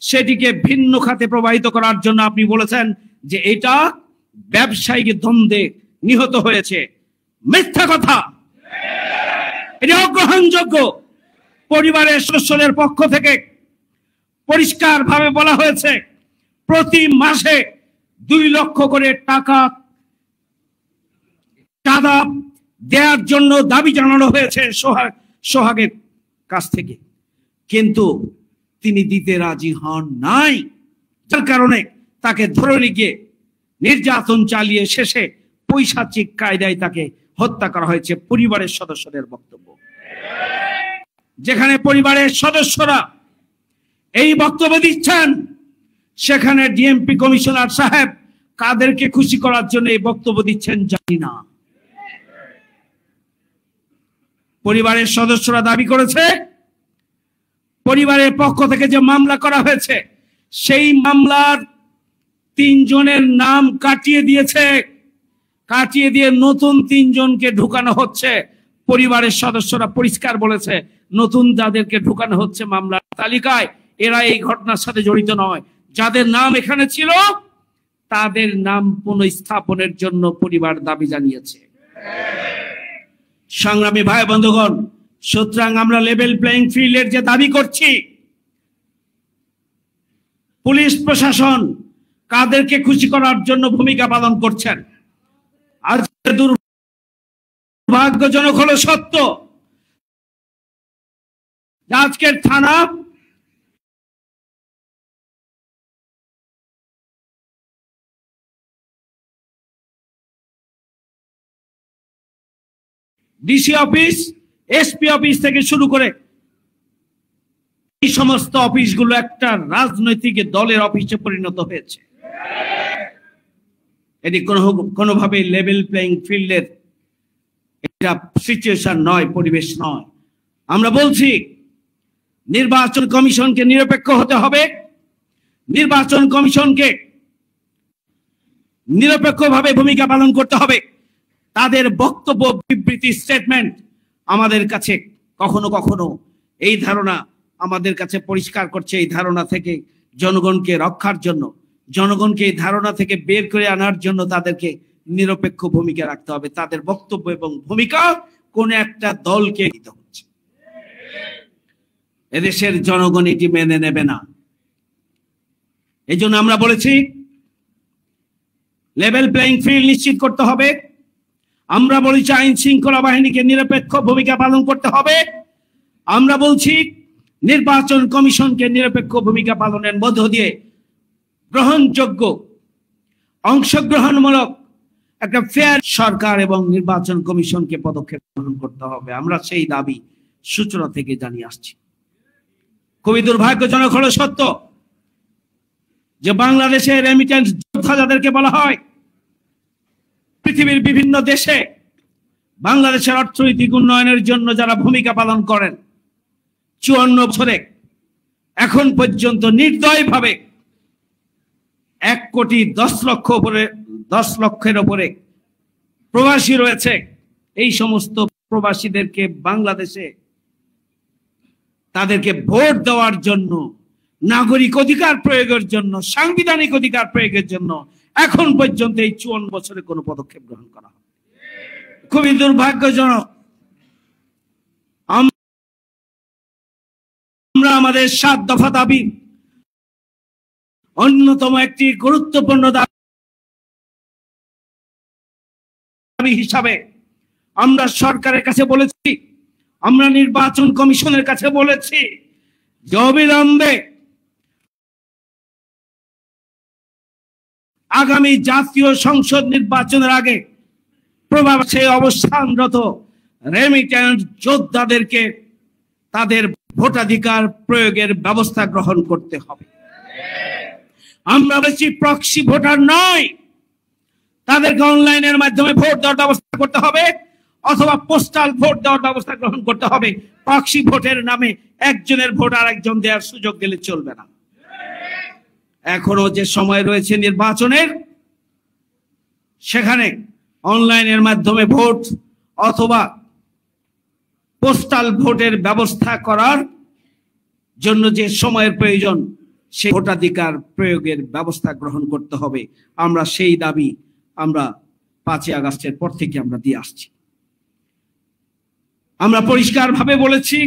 S7: সেটিকে ভিন্ন খাতে প্রবাহিত করার জন্য আপনি বলেছেন যে এটা ব্যবসায়িক দ্বন্দ্বে নিহত হয়েছে। মিথ্যা কথা, এটা অগ্রহণযোগ্য। পরিবারের সদস্যদের পক্ষ থেকে পরিষ্কার ভাবে বলা হয়েছে, প্রতি মাসে 2 লক্ষ করে টাকা চাঁদা দেওয়ার জন্য দাবি জানানো হয়েছে সোহাগের কাছ থেকে, কিন্তু তিনি দিতে রাজি হন নাই, যার কারণে তাকে ধরে গিয়ে নির্যাতন চালিয়ে শেষে পৈশাচিক কায়দায় তাকে হত্যা করা হয়েছে। পরিবারের সদস্যদের বক্তব্য, যেখানে পরিবারের সদস্যরা এই বক্তব্য দিচ্ছেন, সেখানে ডিএমপি কমিশনার সাহেব কাদেরকে খুশি করার জন্য এই বক্তব্য দিচ্ছেন জানি না। পরিবারের সদস্যরা দাবি করেছে, পরিবারের পক্ষ থেকে যে মামলা করা হয়েছে, সেই মামলার 3 জনের নাম কাটিয়ে দিয়ে নতুন 3 জনকে ঢুকানো হচ্ছে। পরিবারের সদস্যরা পরিষ্কার বলেছে, নতুন যাদেরকে ঢুকানো হচ্ছে মামলার তালিকায়, এরা এই ঘটনার সাথে জড়িত নয়। যাদের নাম এখানে ছিল তাদের নাম পুনঃস্থাপনের জন্য পরিবার দাবি জানিয়েছে। সংগ্রামী ভাই বন্ধুগণ, সুতরাং আমরা লেভেল প্লেইং ফিল্ডের যে দাবি করছি, পুলিশ প্রশাসন তাদেরকে খুশি করার জন্য ভূমিকা পালন করছেন। আর দুর্ভাগ্যজনক হলো সত্য, আজকের থানা ডিসি অফিস, এসপি অফিস থেকে শুরু করে এই সমস্ত অফিসগুলো একটা রাজনৈতিক দলের অফিসে পরিণত হয়েছে। এটি কোনোভাবে লেভেল প্লেইং ফিল্ডের এটা সিচুয়েশন নয়, পরিবেশ নয়। আমরা বলছি নির্বাচন কমিশনকে নিরপেক্ষ হতে হবে, নির্বাচন কমিশনকে নিরপেক্ষভাবে ভূমিকা পালন করতে হবে। তাদের বক্তব্য, বিবৃতি, স্টেটমেন্ট আমাদের কাছে কখনো কখনো এই ধারণা আমাদের কাছে পরিষ্কার করছে, এই ধারণা থেকে জনগণকে রক্ষার জন্য, জনগণকে এই ধারণা থেকে বের করে আনার জন্য তাদেরকে নিরপেক্ষ ভূমিকা রাখতে হবে। তাদের বক্তব্য এবং ভূমিকা কোন একটা দলকে দিতে হচ্ছে। এদেশের জনগণ এটি মেনে নেবে না। এই জন্য আমরা বলেছি লেভেল প্লেইং ফিল্ড নিশ্চিত করতে হবে। আমরা বলেছি আইন শৃঙ্খলা বাহিনীকে নিরপেক্ষ ভূমিকা পালন করতে হবে। আমরা বলছি নির্বাচন কমিশনকে নিরপেক্ষ ভূমিকা পালনের মধ্য দিয়ে গ্রহণযোগ্য, অংশগ্রহণমূলক একটা ফেয়ার সরকার এবং নির্বাচন কমিশনকে পদক্ষেপ গ্রহণ করতে হবে। আমরা সেই দাবি সূচনা থেকে জানিয়ে আসছি। খুবই দুর্ভাগ্যজনক হলো সত্য যে বাংলাদেশের রেমিটেন্স যোদ্ধা যাদেরকে বলা হয়, পৃথিবীর বিভিন্ন দেশে বাংলাদেশের অর্থনৈতিক উন্নয়নের জন্য যারা ভূমিকা পালন করেন, 54 বছরে এখন পর্যন্ত নির্দয়ভাবে 1,10 লক্ষের উপরে প্রবাসী রয়েছে। এই সমস্ত প্রবাসীদেরকে বাংলাদেশে তাদেরকে ভোট দেওয়ার জন্য, নাগরিক অধিকার প্রয়োগের জন্য, সাংবিধানিক অধিকার প্রয়োগের জন্য এখন পর্যন্ত এই 54 বছরে কোনো পদক্ষেপ গ্রহণ করা হয়। খুবই দুর্ভাগ্যজনক। আমরা আমাদের 7 দফা দাবি অন্যতম একটি গুরুত্বপূর্ণ দাবি হিসাবে আমরা সরকারের কাছে বলেছি, আমরা নির্বাচন কমিশনের কাছে বলেছি যে অবিলম্বে আগামী জাতীয় সংসদ নির্বাচনের আগে প্রবাসে অবস্থানরত রেমিটেন্স যোদ্ধাদেরকে তাদের ভোটাধিকার প্রয়োগের ব্যবস্থা গ্রহণ করতে হবে। আমরা বলছি প্রক্সি ভোটার নয়, তাদেরকে অনলাইনের মাধ্যমে ভোট দেওয়ার ব্যবস্থা করতে হবে অথবা পোস্টাল ভোট দেওয়ার ব্যবস্থা গ্রহণ করতে হবে। প্রক্সি ভোটের নামে একজনের ভোট আর একজন দেওয়ার সুযোগ দিলে চলবে না। এখনো যে সময় রয়েছে নির্বাচনের, সেখানে অনলাইনের মাধ্যমে ভোট অথবা পোস্টাল ভোটের ব্যবস্থা করার জন্য যে সময়ের প্রয়োজন, সেই ভোটাধিকার প্রয়োগের ব্যবস্থা গ্রহণ করতে হবে। আমরা সেই দাবি আমরা 5 আগস্টের পর থেকে আমরা দিয়ে আসছি। আমরা পরিষ্কারভাবে বলেছি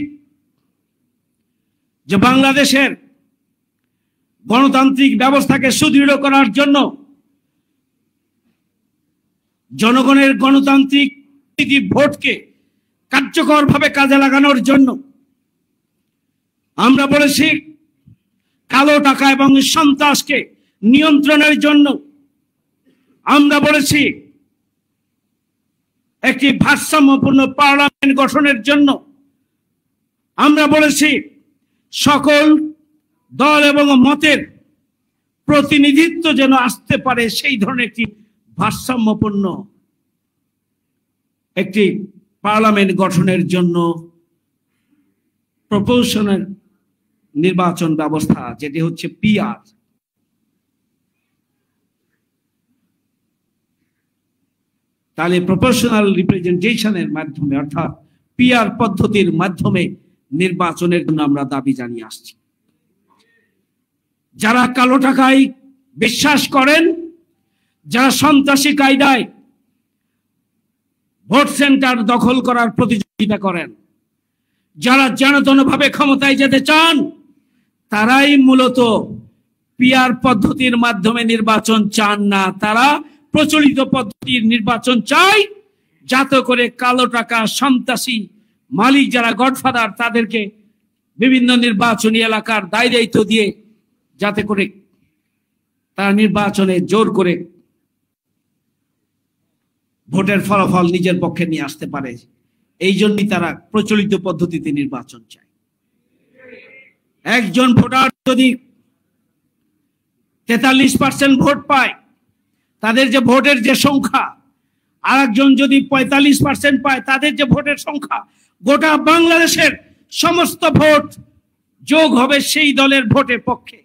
S7: যে বাংলাদেশের গণতান্ত্রিক ব্যবস্থাকে সুদৃঢ় করার জন্য, জনগণের গণতান্ত্রিক ভোটকে কার্যকরভাবে কাজে লাগানোর জন্য আমরা বলেছি কালো টাকা এবং সন্ত্রাসকে নিয়ন্ত্রণের জন্য আমরা বলেছি একটি ভারসাম্যপূর্ণ পার্লামেন্ট গঠনের জন্য আমরা বলেছি সকল দল এবং মতের প্রতিনিধিত্ব যেন আসতে পারে, সেই ধরনের একটি ভারসাম্যপূর্ণ একটি পার্লামেন্ট গঠনের জন্য প্রপোর্শনাল নির্বাচন ব্যবস্থা, যেটি হচ্ছে পিআর। তাহলে প্রপোর্শনাল রিপ্রেজেন্টেশনের মাধ্যমে অর্থাৎ পিআর পদ্ধতির মাধ্যমে নির্বাচনের জন্য আমরা দাবি জানিয়ে আসছি। যারা কালো টাকায় বিশ্বাস করেন, যারা সন্ত্রাসী কায়দায় ভোট সেন্টার দখল করার প্রতিযোগিতা করেন, যারা জনতনভাবে ক্ষমতায় যেতে চান, তারাই মূলত পিআর পদ্ধতির মাধ্যমে নির্বাচন চান না, তারা প্রচলিত পদ্ধতির নির্বাচন চায়, যাতে করে কালো টাকা সন্ত্রাসী মালিক যারা গডফাদার তাদেরকে বিভিন্ন নির্বাচনী এলাকার দায় দায়িত্ব দিয়ে যাতে করে তারা নির্বাচনে জোর করে ভোটের ফলাফল নিজের পক্ষে নিয়ে আসতে পারে। এই জন্যই তারা প্রচলিত পদ্ধতিতে নির্বাচন চায়। একজন ভোটার যদি 43% ভোট পায়, তাদের যে ভোটের যে সংখ্যা, আর একজন যদি 45% পায়, তাদের যে ভোটের সংখ্যা, গোটা বাংলাদেশের সমস্ত ভোট যোগ হবে সেই দলের ভোটের পক্ষে।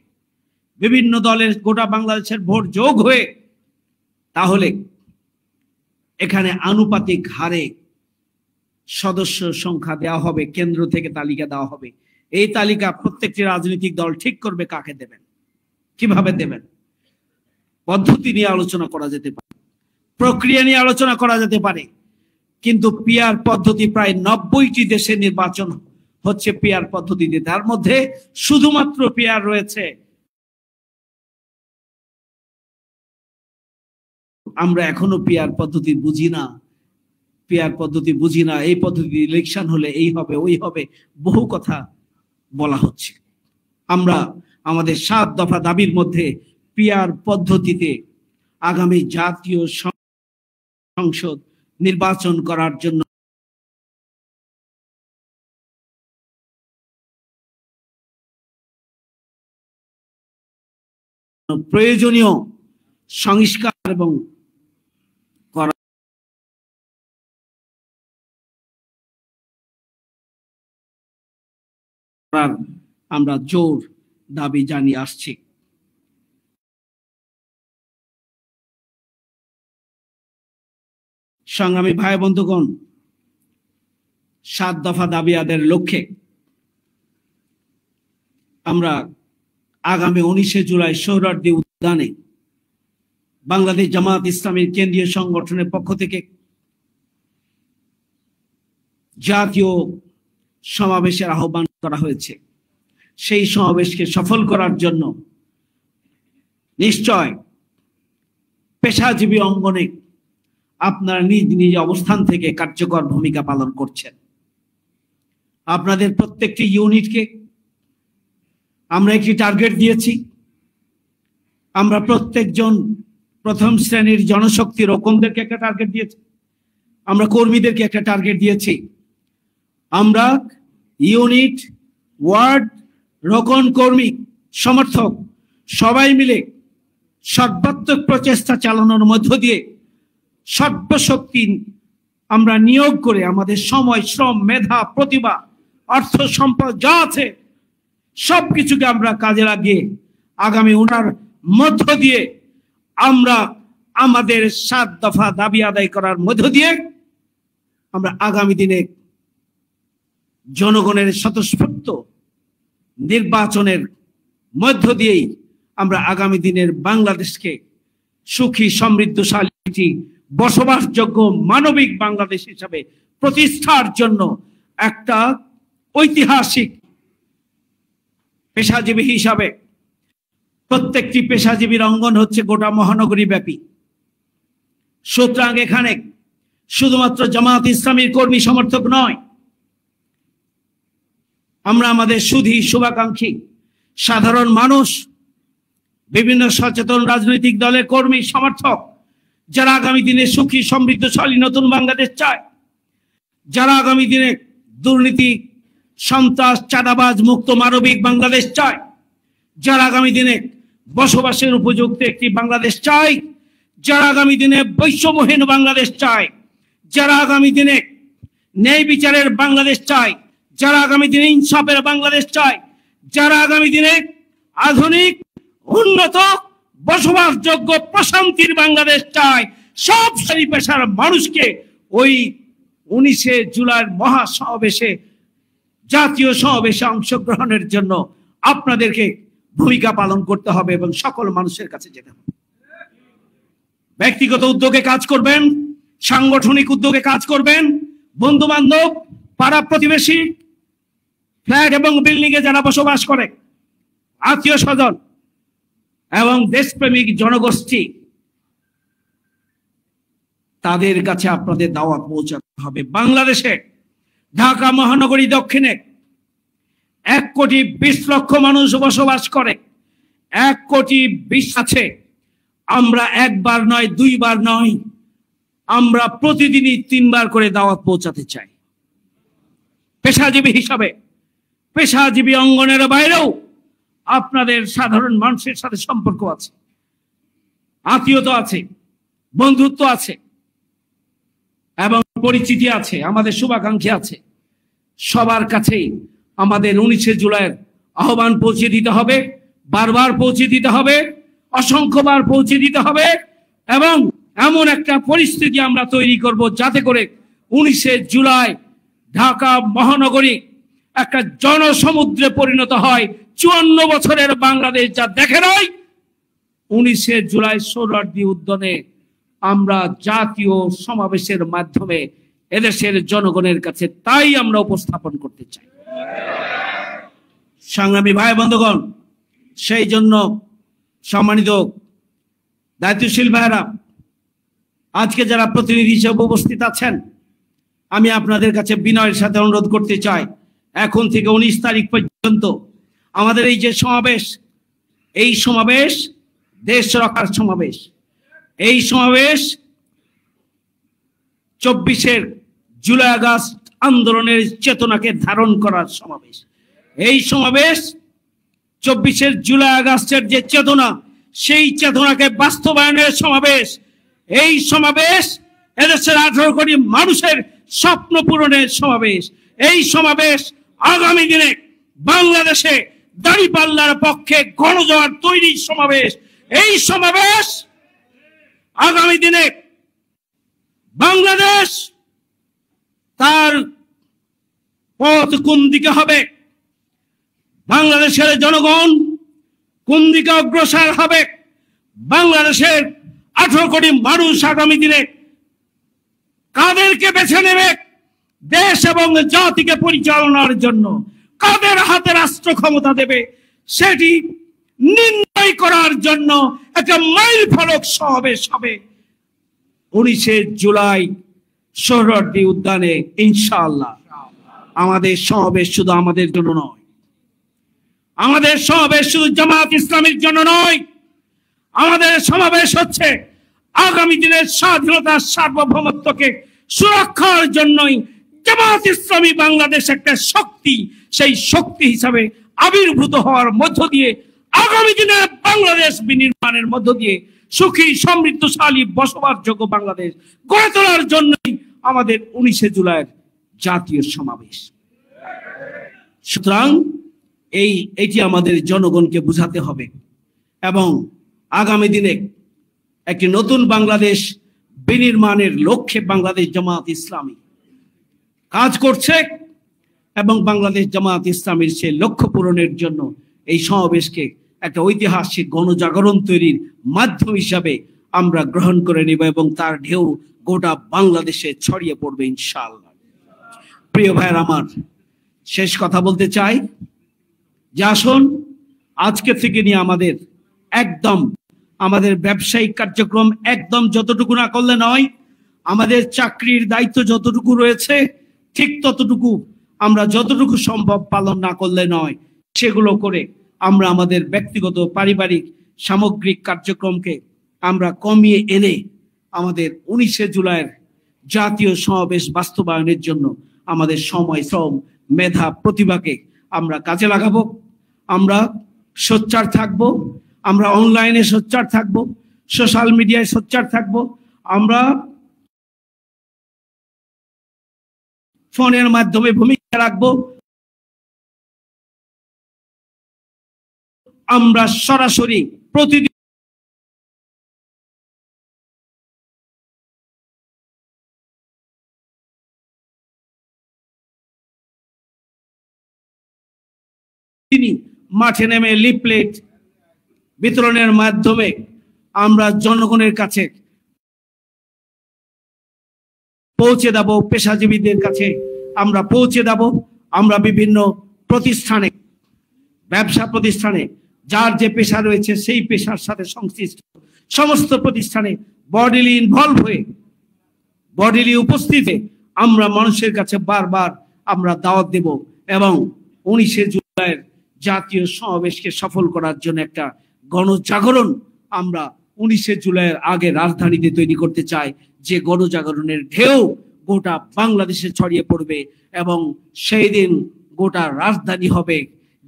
S7: বিভিন্ন দলের গোটা বাংলাদেশের ভোট যোগ হয়ে তাহলে এখানে আনুপাতিক হারে সদস্য সংখ্যা দেওয়া হবে, কেন্দ্র থেকে তালিকা দেওয়া হবে। এই তালিকা প্রত্যেকটি রাজনৈতিক দল ঠিক করবে কাকে দেবেন, কিভাবে দেবেন। পদ্ধতি নিয়ে আলোচনা করা যেতে পারে, প্রক্রিয়া নিয়ে আলোচনা করা যেতে পারে, কিন্তু পিআর পদ্ধতি প্রায় 90টি দেশে নির্বাচন হচ্ছে পিআর পদ্ধতিতে। তার মধ্যে শুধুমাত্র পিআর রয়েছে, আমরা এখনো পিআর পদ্ধতি বুঝি না, পিআর পদ্ধতি বুঝি না, এই পদ্ধতি ইলেকশন হলে এই হবে ওই হবে, বহু কথা বলা হচ্ছে। আমরা আমাদের 7 দফা দাবির মধ্যে পিআর পদ্ধতিতে আগামী জাতীয় সংসদ নির্বাচন করার জন্য প্রয়োজনীয় সংস্কার এবং আমরা জোর দাবি জানিয়ে আসছি। সংগ্রামী ভাই বন্ধুগণ, 7 দফা দাবি আদায়ের লক্ষ্যে আমরা আগামী 19শে জুলাই সোহরাওয়ার্দী উদ্যানে বাংলাদেশ জামায়াত ইসলামীর কেন্দ্রীয় সংগঠনের পক্ষ থেকে জাতীয় সমাবেশের আহ্বান করা হয়েছে। সেই সমাবেশকে সফল করার জন্য নিশ্চয় পেশাজীবী অঙ্গনে আপনারা নিজ নিজ অবস্থান থেকে কার্যকর ভূমিকা পালন করছেন। আপনাদের প্রত্যেকটি ইউনিটকে আমরা একটি টার্গেট দিয়েছি। আমরা প্রত্যেকজন প্রথম শ্রেণীর জনশক্তি রকমদেরকে একটা টার্গেট দিয়েছি, আমরা কর্মীদেরকে একটা টার্গেট দিয়েছি। আমরা ইউনিট, ওয়ার্ড, রকম কর্মী, সমর্থক সবাই মিলে সর্বাত্মক প্রচেষ্টা চালানোর মধ্য দিয়ে সর্বশক্তি আমরা নিয়োগ করে আমাদের সময়, শ্রম, মেধা, প্রতিভা, অর্থ সম্পদ যা আছে সবকিছুকে আমরা কাজে লাগিয়ে আগামী ওনার মধ্য দিয়ে আমরা আমাদের 7 দফা দাবি আদায় করার মধ্য দিয়ে আমরা আগামী দিনে জনগণের স্বতঃস্ফূর্ত নির্বাচনের মধ্য দিয়েই আমরা আগামী দিনের বাংলাদেশকে সুখী, সমৃদ্ধশালী, বসবাসযোগ্য মানবিক বাংলাদেশ হিসাবে প্রতিষ্ঠার জন্য একটা ঐতিহাসিক পেশাজীবী হিসাবে প্রত্যেকটি পেশাজীবীর অঙ্গন হচ্ছে গোটা মহানগরী ব্যাপী। সুতরাং এখানে শুধুমাত্র জামায়াত ইসলামীর কর্মী সমর্থক নয়, আমরা আমাদের সুধী শুভাকাঙ্ক্ষী সাধারণ মানুষ, বিভিন্ন সচেতন রাজনৈতিক দলের কর্মী সমর্থক যারা আগামী দিনে সুখী, সমৃদ্ধশালী নতুন বাংলাদেশ চায়, যারা আগামী দিনে দুর্নীতি, সন্ত্রাস, চাঁদাবাজ মুক্ত মানবিক বাংলাদেশ চায়, যারা আগামী দিনে বসবাসের উপযুক্ত একটি বাংলাদেশ চায়, যারা আগামী দিনে বৈষম্যহীন বাংলাদেশ চায়, যারা আগামী দিনে ন্যায় বিচারের বাংলাদেশ চায়, যারা আগামী দিনে ইনসাফের বাংলাদেশ চায়, যারা আগামী দিনে আধুনিক, উন্নত, বসবাসযোগ্য, প্রশান্তির বাংলাদেশ চায়, সব শ্রেণী পেশার মানুষকে ওই 19শে জুলাইয়ের মহাসমাবেশে, জাতীয় সমাবেশে অংশগ্রহণের জন্য আপনাদেরকে ভূমিকা পালন করতে হবে এবং সকল মানুষের কাছে যেতে হবে। ব্যক্তিগত উদ্যোগে কাজ করবেন, সাংগঠনিক উদ্যোগে কাজ করবেন, বন্ধু বান্ধব, পাড়া প্রতিবেশী, ফ্ল্যাট এবং বিল্ডিং এ যারা বসবাস করে, আত্মীয় স্বজন, এবং দেশপ্রেমিক জনগোষ্ঠী, তাদের কাছে আপনাদের দাওয়াত পৌঁছাতে হবে। বাংলাদেশে ঢাকা মহানগরী দক্ষিণে 1,20,00,000 মানুষ বসবাস করে। 1,20,00,000 আছে। আমরা একবার নয়, দুইবার নয়, আমরা প্রতিদিনই 3 বার করে দাওয়াত পৌঁছাতে চাই। পেশাজীবী হিসাবে, পেশাজীবী অঙ্গনের বাইরেও আপনাদের সাধারণ মানুষের সাথে সম্পর্ক আছে, আত্মীয়তা আছে, বন্ধুত্ব আছে এবং পরিচিতি আছে, আমাদের শুভাকাঙ্ক্ষী আছে। সবার কাছেই আমাদের 19শে জুলাইয়ের আহ্বান পৌঁছে দিতে হবে, বারবার পৌঁছে দিতে হবে, অসংখ্যবার পৌঁছে দিতে হবে এবং এমন একটা পরিস্থিতি আমরা তৈরি করব যাতে করে 19শে জুলাই ঢাকা মহানগরী একটা জনসমুদ্রে পরিণত হয়। 54 বছরের বাংলাদেশ যা দেখে নয়, 19শে জুলাই সোহরাওয়ার্দী উদ্যানে আমরা জাতীয় সমাবেশের মাধ্যমে এদেশের জনগণের কাছে তাই আমরা উপস্থাপন করতে চাই। সংগ্রামী ভাই বন্ধুগণ, সেই জন্য সম্মানিত দায়িত্বশীল ভাইরা, আজকে যারা প্রতিনিধি হিসেবে উপস্থিত আছেন, আমি আপনাদের কাছে বিনয়ের সাথে অনুরোধ করতে চাই, এখন থেকে 19 তারিখ পর্যন্ত আমাদের এই যে সমাবেশ, এই সমাবেশ দেশ রক্ষার সমাবেশ। এই সমাবেশ 24 জুলাই আগস্ট আন্দোলনের চেতনাকে ধারণ করার সমাবেশ। এই সমাবেশ 24 জুলাই আগস্টের যে চেতনা, সেই চেতনাকে বাস্তবায়নের সমাবেশ। এই সমাবেশ এদেশের 18 কোটি মানুষের স্বপ্ন পূরণের সমাবেশ। এই সমাবেশ আগামী দিনে বাংলাদেশে দাঁড়িপাল্লার পক্ষে গণজোয়ার তৈরির সমাবেশ। এই সমাবেশ আগামী দিনে বাংলাদেশ তার পথ কোন দিকে হবে, বাংলাদেশের জনগণ কোন দিকে অগ্রসর হবে, বাংলাদেশের 18 কোটি মানুষ আগামী দিনে কাদেরকে বেছে নেবে দেশ এবং জাতিকে পরিচালনার জন্য, কাদের হাতে রাষ্ট্র ক্ষমতা দেবে, সেটি নির্ণয় করার জন্য একটা মাইল ফলক সমাবেশ হবে 19শে জুলাই সোহরাওয়ার্দী উদ্যানে। ইনশাআল্লাহ আমাদের সমাবেশ শুধু আমাদের জন্য নয়, আমাদের সমাবেশ শুধু জামাত ইসলামীর জন্য নয়, আমাদের সমাবেশ হচ্ছে আগামী দিনের স্বাধীনতার সার্বভৌমত্বকে সুরক্ষার জন্যই জামাত ইসলামী বাংলাদেশ একটা শক্তি, সেই শক্তি হিসাবে আবির্ভূত হওয়ার মধ্য দিয়ে আগামী দিনে বাংলাদেশ বিনির্মাণের মধ্য দিয়ে সুখী সমৃদ্ধশালী বসবাসযোগ্য বাংলাদেশ গড়ে তোলার জন্যই আমাদের 19শে জুলাইয়ের জাতীয় সমাবেশ। সুতরাং এটি আমাদের জনগণকে বুঝাতে হবে এবং আগামী দিনে একটি নতুন বাংলাদেশ বিনির্মাণের লক্ষ্যে বাংলাদেশ জামাত ইসলামী কাজ করছে এবং বাংলাদেশ জামাত ইসলামীর সেই লক্ষ্য পূরণের জন্য এই সমাবেশকে একটা ঐতিহাসিক গণজাগরণ তৈরির মাধ্যম হিসাবে আমরা গ্রহণ করে নিব এবং তার ঢেউ গোটা বাংলাদেশে ছড়িয়ে পড়বে ইনশাআল্লাহ। প্রিয় ভাইয়ের আমার, শেষ কথা বলতে চাই যে আসুন আজকে থেকে নিয়ে আমাদের ব্যবসায়িক কার্যক্রম একদম যতটুকু না করলে নয়, আমাদের চাকরির দায়িত্ব যতটুকু রয়েছে ঠিক ততটুকু আমরা যতটুকু সম্ভব পালন না করলে নয়, সেগুলো করে আমরা আমাদের ব্যক্তিগত পারিবারিক সামগ্রিক কার্যক্রমকে আমরা কমিয়ে এনে আমাদের 19শে জুলাইয়ের জাতীয় সমাবেশ বাস্তবায়নের জন্য আমাদের সময়, শ্রম, মেধা, প্রতিভাকে আমরা কাজে লাগাবো। আমরা সোচ্চার থাকবো, আমরা অনলাইনে সোচ্চার থাকবো, সোশ্যাল মিডিয়ায় সোচ্চার থাকবো, আমরা ফোনের মাধ্যমে ভূমিকা রাখবো, আমরা সরাসরি প্রতিদিন মাঠে নেমে লিফলেট বিতরণের মাধ্যমে আমরা জনগণের কাছে পৌঁছে দেব, পেশাজীবীদের কাছে আমরা পৌঁছে দেব। আমরা বিভিন্ন প্রতিষ্ঠানে, ব্যবসা প্রতিষ্ঠানে, যার যে পেশা রয়েছে সেই পেশার সাথে সংশ্লিষ্ট সমস্ত প্রতিষ্ঠানে বডিলি ইনভলভ হয়ে বডিলি উপস্থিতে আমরা মানুষের কাছে বারবার আমরা দাওয়াত দেব এবং 19শে জুলাইয়ের জাতীয় সমাবেশকে সফল করার জন্য একটা গণজাগরণ আমরা 19শে জুলাইয়ের আগে রাজধানীতে তৈরি করতে চাই, যে গণজাগরণের ঢেউ গোটা বাংলাদেশে ছড়িয়ে পড়বে এবং সেই দিন গোটা রাজধানী হবে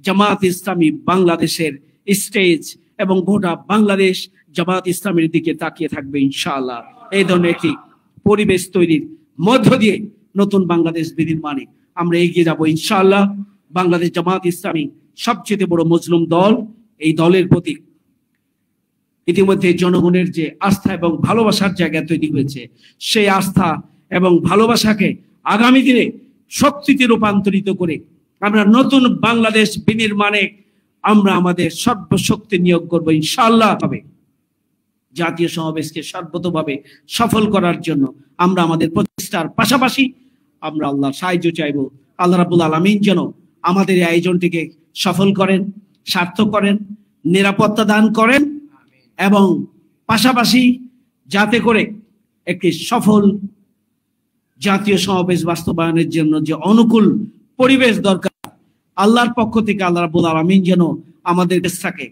S7: জামাত ইসলামী বাংলাদেশের স্টেজ এবং গোটা বাংলাদেশ জামাত ইসলামের দিকে তাকিয়ে থাকবে ইনশাআল্লাহ। এই ধরনের একটি পরিবেশ তৈরির মধ্য দিয়ে নতুন বাংলাদেশ বিনির্মাণে আমরা এগিয়ে যাব ইনশাআল্লাহ। বাংলাদেশ জামাত ইসলামী সবচেয়ে বড় মজলুম দল, এই দলের প্রতি ইতিমধ্যে জনগণের যে আস্থা এবং ভালোবাসার জায়গা তৈরি হয়েছে, সেই আস্থা এবং ভালোবাসাকে আগামী দিনে শক্তিতে রূপান্তরিত করে আমরা নতুন বাংলাদেশ বিনির্মাণে আমরা আমাদের সর্বশক্তি নিয়োগ করবো ইনশাআল্লাহ। হবে জাতীয় সমাবেশকে সর্বতোভাবে সফল করার জন্য আমরা আমাদের প্রচেষ্টার পাশাপাশি আমরা আল্লাহর সাহায্য চাইবো। আল্লাহ রাব্বুল আলামিন যেন আমাদের এই আয়োজনটিকে সফল করেন, সার্থক করেন, নিরাপত্তা দান করেন এবং পাশাপাশি যাতে করে একটি সফল জাতীয় সমাবেশ বাস্তবায়নের জন্য যে অনুকূল পরিবেশ দরকার আল্লাহর পক্ষ থেকে আল্লাহ রাব্বুল আলামিন যেন আমাদের চেষ্টাকে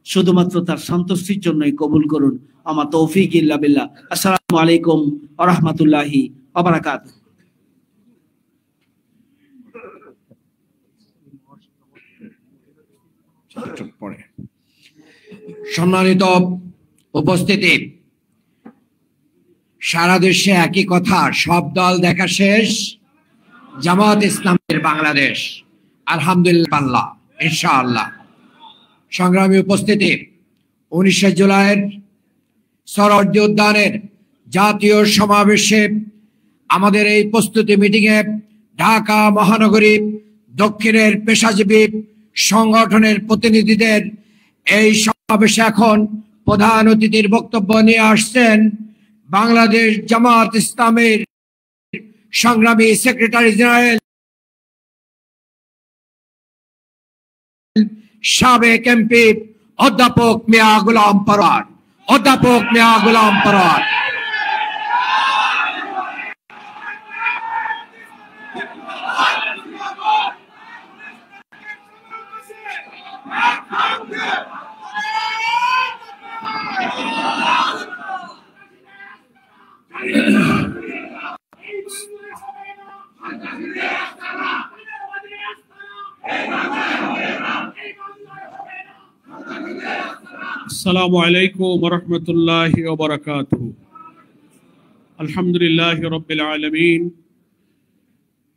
S7: শুধুমাত্র তার সন্তুষ্টির জন্যই কবুল করুন। আমার তৌফিক ইল্লা বিল্লাহ। আসসালামু আলাইকুম ওয়া রাহমাতুল্লাহি ওয়া বারাকাতুহু।
S2: সম্মানিত উপস্থিতি, সারা দেশে একই কথা, সব দল দেখা শেষ, জামাত ইসলামের বাংলাদেশ আলহামদুলিল্লাহ ইনশাআল্লাহ। সংগ্রামী উপস্থিতি, 19শে জুলাইয়ের সরোয়ার্দী উদ্যানের জাতীয় সমাবেশে আমাদের এই প্রস্তুতি মিটিংয়ে ঢাকা মহানগরী দক্ষিণের পেশাজীবী সংগঠনের প্রতিনিধিদের এই সমাবেশে এখন প্রধান অতিথির বক্তব্য নিয়ে আসছেন বাংলাদেশ জামাত ইসলামের সংগ্রামী সেক্রেটারি জেনারেল সাবেক এমপি অধ্যাপক মিয়া গোলাম পরোয়ার। অধ্যাপক মিয়া গোলাম পরোয়ার।
S5: আসসালামু আলাইকুম ওয়া রাহমাতুল্লাহি ওয়া বারাকাতুহু। আলহামদুলিল্লাহি রাব্বিল আলামিন,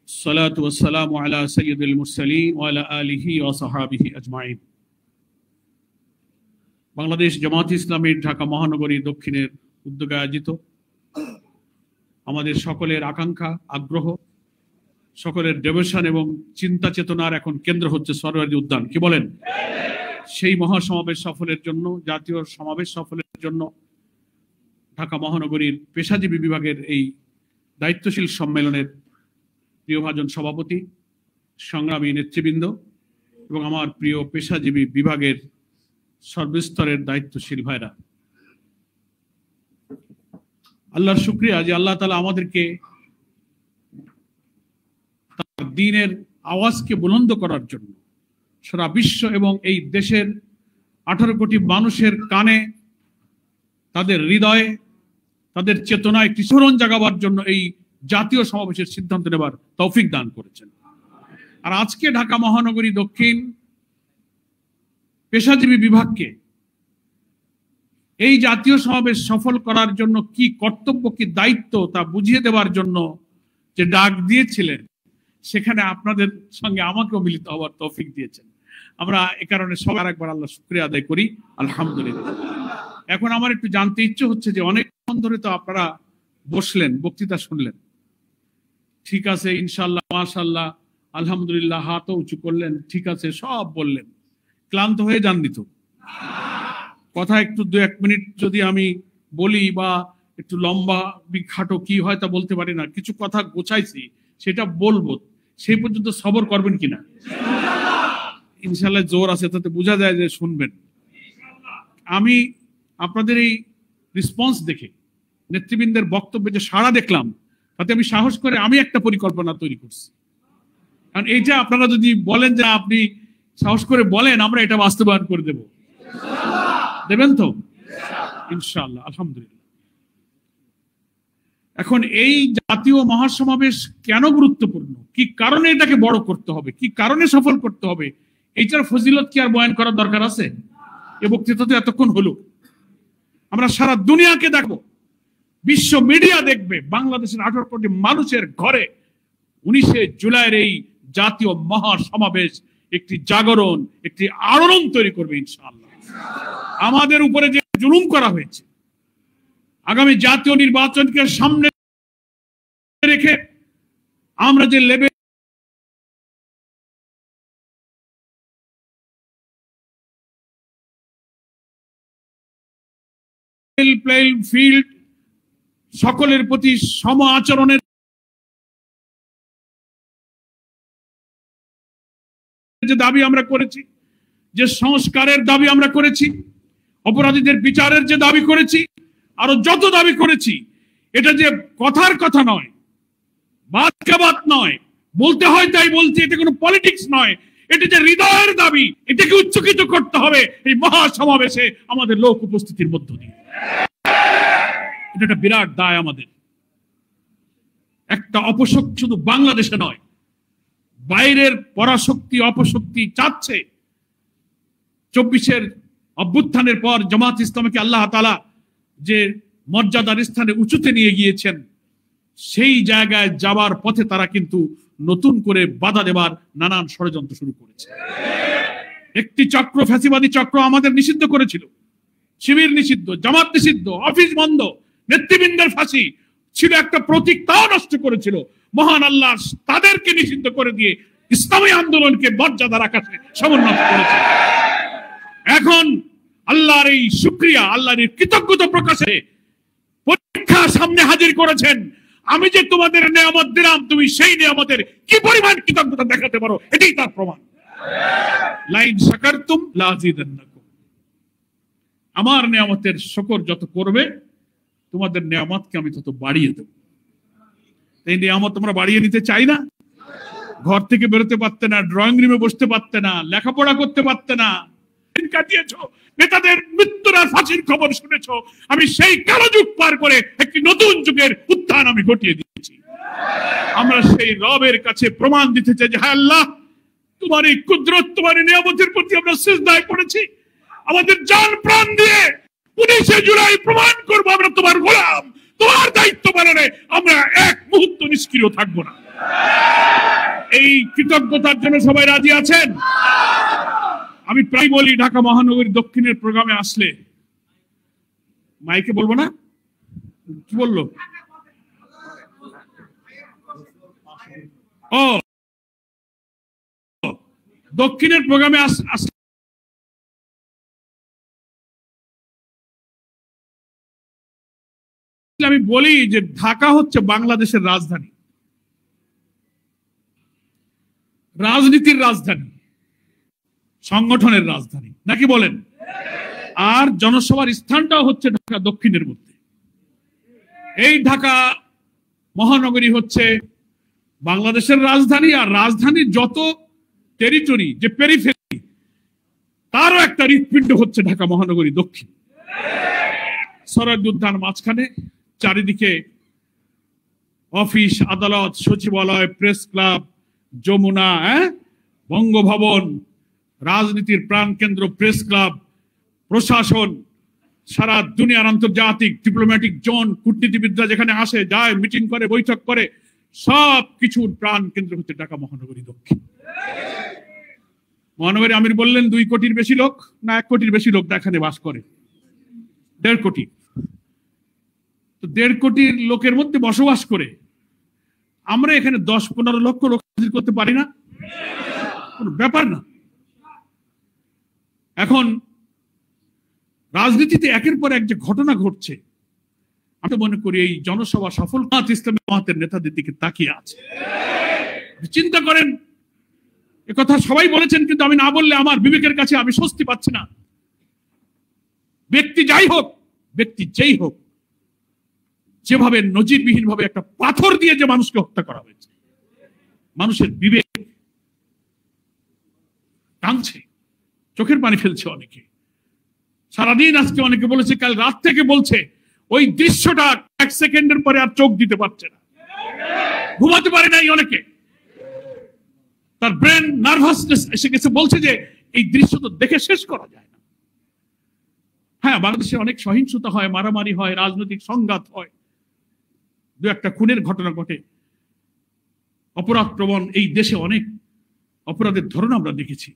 S5: সালাতু ওয়াস সালামু আলা সাইয়্যিদিল মুরসালিন ওয়া আলা আলিহি ওয়া সাহবিহি আজমাইন। বাংলাদেশ জামাত ইসলামীর ঢাকা মহানগরী দক্ষিণের উদ্যোগে আয়োজিত আমাদের সকলের আকাঙ্ক্ষা, আগ্রহ, সকলের ডেভোশন এবং চিন্তা চেতনার এখন কেন্দ্র হচ্ছে সরোয়ার্দী উদ্যান। কি বলেন? সেই মহাসমাবেশ সফলের জন্য, জাতীয় সমাবেশ সফলের জন্য ঢাকা মহানগরীর পেশাজীবী বিভাগের এই দায়িত্বশীল সম্মেলনের প্রিয়ভাজন সভাপতি, সংগ্রামী নেতৃবৃন্দ এবং আমার প্রিয় পেশাজীবী বিভাগের সর্বস্তরের দায়িত্বশীল ভাইরা, আল্লাহর শুকরিয়া যে আল্লাহ তাআলা আমাদেরকে তার দ্বীনের আওয়াজকে বুলন্দ করার জন্য সারা বিশ্ব এবং এই দেশের 18 কোটি মানুষের কানে, তাদের হৃদয়ে, তাদের চেতনায় একটি স্মরণ জাগাবার জন্য এই জাতীয় সমাবেশের সিদ্ধান্ত নেবার তৌফিক দান করেছেন। আর আজকে ঢাকা মহানগরী দক্ষিণ পেশাজীবী বিভাগকে এই জাতীয় সমাবেশ সফল করার জন্য কি কর্তব্য, কি দায়িত্ব তা বুঝিয়ে দেওয়ার জন্য যে ডাক দিয়েছিলেন, সেখানে আপনাদের সঙ্গে আমাকেও মিলিত হওয়ার তৌফিক দিয়েছেন। আমরা এ কারণে সবার একবার আল্লাহ শুকরিয়া আদায় করি, আলহামদুলিল্লাহ। এখন আমার একটু জানতে ইচ্ছে হচ্ছে যে অনেকক্ষণ ধরে তো আপনারা বসলেন, বক্তৃতা শুনলেন, ঠিক আছে, ইনশাল্লাহ, মাশাল্লাহ, আলহামদুলিল্লাহ, হাতও উঁচু করলেন, ঠিক আছে, সব বললেন, ক্লান্ত হয়ে যাননি তো? কথা একটু 2-1 মিনিট যদি আমি বলি বা একটু লম্বা বিখাটো কি হয় তা বলতে পারি না, কিছু কথা গোছাইছি সেটা বলবো, সেই পর্যন্ত সবর করবেন কিনা?
S3: ইনশাল্লাহ জোর আছে, তাতে বোঝা যায় যে শুনবেন। আমি আপনাদের এই রেসপন্স দেখে, নেতৃবৃন্দের বক্তব্যে যে সাড়া দেখলাম, তাতে আমি সাহস করে আমি একটা পরিকল্পনা তৈরি করছি। কারণ এইটা আপনারা যদি বলেন যে আপনি সাহস করে বলেন, আমরা এটা বাস্তবায়ন করে দেব। দেবেন তো? ইনশাআল্লাহ, আলহামদুলিল্লাহ। এখন এই জাতীয় মহাসমাবেশ কেন গুরুত্বপূর্ণ, কি কারণে এটাকে বড় করতে হবে, কি কারণে সফল করতে হবে, এইটার ফজিলত কি আর বয়ান করার দরকার আছে? এই বক্তৃতা তো এতক্ষণ হলো। আমরা সারা দুনিয়াকে দেখবো, বিশ্ব মিডিয়া দেখবে, বাংলাদেশের 18 কোটি মানুষের ঘরে 19শে জুলাইয়ের এই জাতীয় মহাসমাবেশ একটি জাগরণ, একটি আলোড়ন তৈরি করবে ইনশাআল্লাহ। আমাদের উপরে যে জুলুম করা হয়েছে, আগামী জাতীয় নির্বাচনকে সামনে রেখে আমরা যে লেভেল প্লেইং ফিল্ড, সকলের প্রতি সম আচরণের যে দাবি আমরা করেছি, যে সংস্কারের দাবি আমরা করেছি, অপরাধীদের বিচারের যে দাবি করেছি, আরো যত দাবি করেছি, এটা যে কথার কথা নয়, বাদ নয়, বলতে হয় তাই বলছি, এটা কোনো পলিটিক্স নয়, এটা যে হৃদয়ের দাবি, এটাকে উচ্চকিত করতে হবে এই মহাসমাবেশে আমাদের লোক উপস্থিতির মধ্য দিয়ে। এটা একটা বিরাট দায় আমাদের। একটা অপশক্তি শুধু বাংলাদেশে নয়, বাইরের পরাশক্তি অপশক্তি চাচ্ছে 24-এর অভ্যুত্থানের পর জামাত ইসলামকে আল্লাহ তাআলা যে মর্যাদার স্থানে উঁচুতে নিয়ে গিয়েছেন, সেই জায়গায় যাবার পথে তারা কিন্তু নতুন করে বাধা দেবার নানান ষড়যন্ত্র শুরু করেছে। একটি চক্র, ফ্যাসিবাদী চক্র আমাদের নিষিদ্ধ করেছিল, শিবির নিষিদ্ধ, জামাত নিষিদ্ধ, অফিস বন্ধ, নেতৃবৃন্দের ফাঁসি ছিল একটা প্রতীক, তাও নষ্ট করেছিল। মহান আল্লাহ তাদেরকে নিষিদ্ধ করে দিয়ে ইসলামী আন্দোলনকে মর্যাদার আকাশে সমুন্নত করেছে। এখন আল্লাহর এই শুকরিয়া, আল্লাহর এই কৃতজ্ঞতা প্রকাশে পরীক্ষা সামনে হাজির করেছেন। আমি যে তোমাদের নিয়ামত দিলাম, তুমি সেই নিয়ামতের কি পরিমাণ কৃতজ্ঞতা দেখাতে পারো, এটাই তার প্রমাণ। লাইন শাকারতুম লাযিদান্নাকুম, আমার নিয়ামতের শুকর যত করবে, তোমাদের নিয়ামতকে আমি তত বাড়িয়ে দেব। এই নিয়ামত তোমরা বাড়িয়ে নিতে চাই না? ঘর থেকে বেরোতে পারতে না, ড্রয়িং রুমে বসতে পারতে না, লেখাপড়া করতে পারতে না, কাটিয়েছো, নেতাদের মৃত্যুর আর ফাঁসির খবর শুনেছো। আমি সেই কালো যুগ পার করে একটি নতুন যুগের উত্থান আমি ঘটিয়ে দিয়েছি। আমরা সেই রবের কাছে প্রমাণ দিতে চাই যে, হ্যাঁ আল্লাহ, তোমার এই কুদরত, তোমার এই নিয়ামতের প্রতি আমরা সিজদায় পড়েছি। আমাদের জান প্রাণ দিয়ে 19শে জুলাই প্রমাণ করবো আমরা তোমার গোলাম, তোমার দায়িত্ব পালনে আমরা এক মুহূর্ত নিষ্ক্রিয় থাকবো না। এই কৃতজ্ঞতার জন্য সবাই রাজি আছেন? আমি প্রায় বলি, ঢাকা মহানগরী দক্ষিণের প্রোগ্রামে আসলে, মাইকে বলবো না, কি বললো? ও, দক্ষিণের প্রোগ্রামে আসলে আমি বলি যে ঢাকা হচ্ছে বাংলাদেশের রাজধানী, রাজনীতির রাজধানী, সংগঠনের রাজধানী, নাকি বলেন? আর জনসভার স্থানটাও হচ্ছে ঢাকা দক্ষিণের মধ্যে। এই ঢাকা মহানগরী হচ্ছে বাংলাদেশের রাজধানী, আর রাজধানীর যত টেরিটরি, যে পেরিফেরি, তারও একটা হৃৎপিণ্ড হচ্ছে ঢাকা মহানগরী দক্ষিণ। সরাইল উদ্যান মাঝখানে, চারিদিকে অফিস, আদালত, সচিবালয়, প্রেস ক্লাব, যমুনা, বঙ্গভবন, রাজনীতির প্রাণকেন্দ্র প্রেস ক্লাব, প্রশাসন, সারা দুনিয়ার আন্তর্জাতিক ডিপ্লোম্যাটিক জোন, কূটনীতিবিদরা যেখানে আসে যায়, মিটিং করে, বৈঠক করে, সব কিছুর প্রাণ কেন্দ্র হচ্ছে ঢাকা মহানগরী দক্ষিণ। মহানগরী আমির বললেন 2 কোটির বেশি লোক, না 1 কোটির বেশি লোক এখানে বাস করে? 1.5 কোটি। তো 1.5 কোটির লোকের মধ্যে বসবাস করে আমরা এখানে 10-15 লক্ষ লোক হাজির করতে পারি না? কোনো ব্যাপার না। এখন রাজনীতিতে একের পর এক যে ঘটনা ঘটছে, আমি মনে করি এই জনসভা সফল ইসলামী জামাতের নেতাদের দিকে তাকিয়ে আছে। চিন্তা করেন, কথা সবাই বলেছেন, কিন্তু আমি না বললে আমার বিবেকের কাছে আমি স্বস্তি পাচ্ছি না। ব্যক্তি যাই হোক, ব্যক্তি যেই হোক, যেভাবে নজিরবিহীন ভাবে একটা পাথর দিয়ে যে মানুষকে হত্যা করা হয়েছে, মানুষের বিবেক টানছে, চোখের পানি ফেলছে অনেকে। সারাদিন আজকে অনেকে বলেছে, কাল রাত থেকে বলছে, ওই দৃশ্যটা 1 সেকেন্ডের পরে আর চোখ দিতে পারছে না, ঘুমাতে পারে নাই অনেকে। তার ব্রেন নার্ভাসনেস এসে গেছে, বলছে যে এই দৃশ্য তো দেখে শেষ করা যায় না। হ্যাঁ, বাংলাদেশে অনেক সহিংসতা হয়, মারামারি হয়, রাজনৈতিক সংঘাত হয়, 2-1টা খুনের ঘটনা ঘটে, অপরাধ প্রবণ এই দেশে অনেক অপরাধের ধরন আমরা দেখেছি।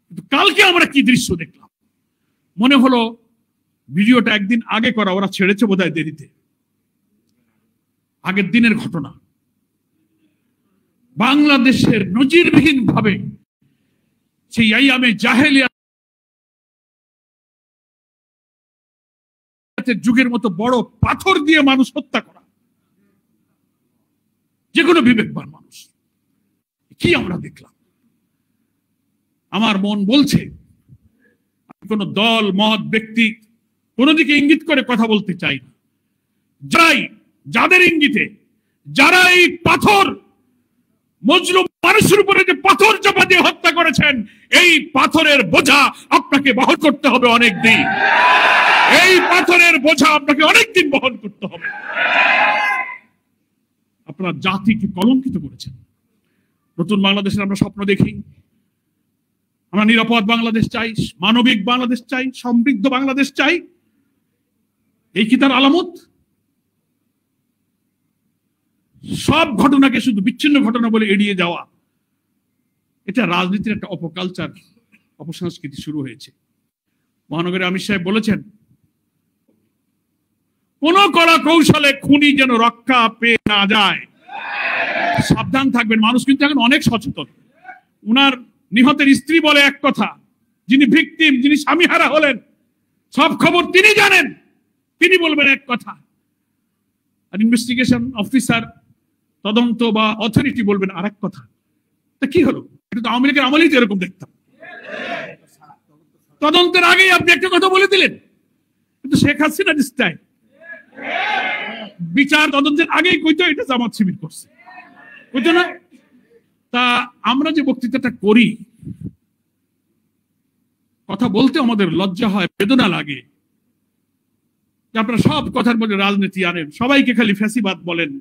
S3: কিন্তু কালকে আমরা কি দৃশ্য দেখলাম, মনে হলো ভিডিওটা একদিন আগে করা, ওরা ছেড়েছে বোধহয় দেরিতে, আগের দিনের ঘটনা। বাংলাদেশের নজিরবিহীন ভাবে সেই আইয়ামে জাহেলিয়াতের যুগের মতো বড় পাথর দিয়ে মানুষ হত্যা করা, যে কোনো বিবেকবান মানুষ, কি আমরা দেখলাম। আমার মন বলছে, কোন দল মত ব্যক্তি কোনো দিকে ইঙ্গিত করে কথা বলতে চাই না, যাদের ইঙ্গিতে যারা এই পাথর মজলুম মানুষের উপরে যে পাথর চাপা দিয়ে হত্যা করেছেন, এই পাথরের বোঝা আপনাকে বহন করতে হবে অনেক দিন, এই পাথরের বোঝা আপনাকে অনেক দিন বহন করতে হবে। আপনারা জাতিকে কলঙ্কিত করেছেন। নতুন বাংলাদেশের আমরা স্বপ্ন দেখি, আমরা নিরাপদ বাংলাদেশ চাই, মানবিক বাংলাদেশ চাই, সমৃদ্ধ বাংলাদেশ চাই। এই কি তার আলামত? সব ঘটনাকে শুধু বিচ্ছিন্ন ঘটনা বলে এড়িয়ে যাওয়া, এটা রাজনীতির একটা অপকালচার, অপসংস্কৃতি শুরু হয়েছে। মহানগরে আমির সাহেব বলেছেন, কোন কলা কৌশলে খুনি যেন রক্ষা পেয়ে না যায়, সাবধান থাকবেন। মানুষ কিন্তু এখন অনেক সচেতন। উনার নিহতের স্ত্রী বলে এক কথা, যিনি ভিকটিম, যিনি স্বামীহারা হলেন, সব খবর তিনি জানেন, তিনি বলবেন এক কথা, আর ইনভেস্টিগেশন অফিসার, তদন্ত বা অথরিটি বলবেন আরেক কথা। তা কি হলো? এটা তো আওয়ামী লীগের আমলেই তো এরকম দেখতাম, তদন্তের আগেই আপনি একটা কথা বলে দিলেন। কিন্তু শেখ হাসিনা স্টাইল, বিচার তদন্তের আগেই কইতো এটা জামাত শিবির করছে, কইতো না? তা আমরা যে বক্তৃতাটা করি, কথা বলতে আমাদের লজ্জা হয়, বেদনা লাগে যে আপনারা সব কথার মধ্যে রাজনীতি আনেন, সবাইকে খালি ফ্যাসিবাদ বলেন,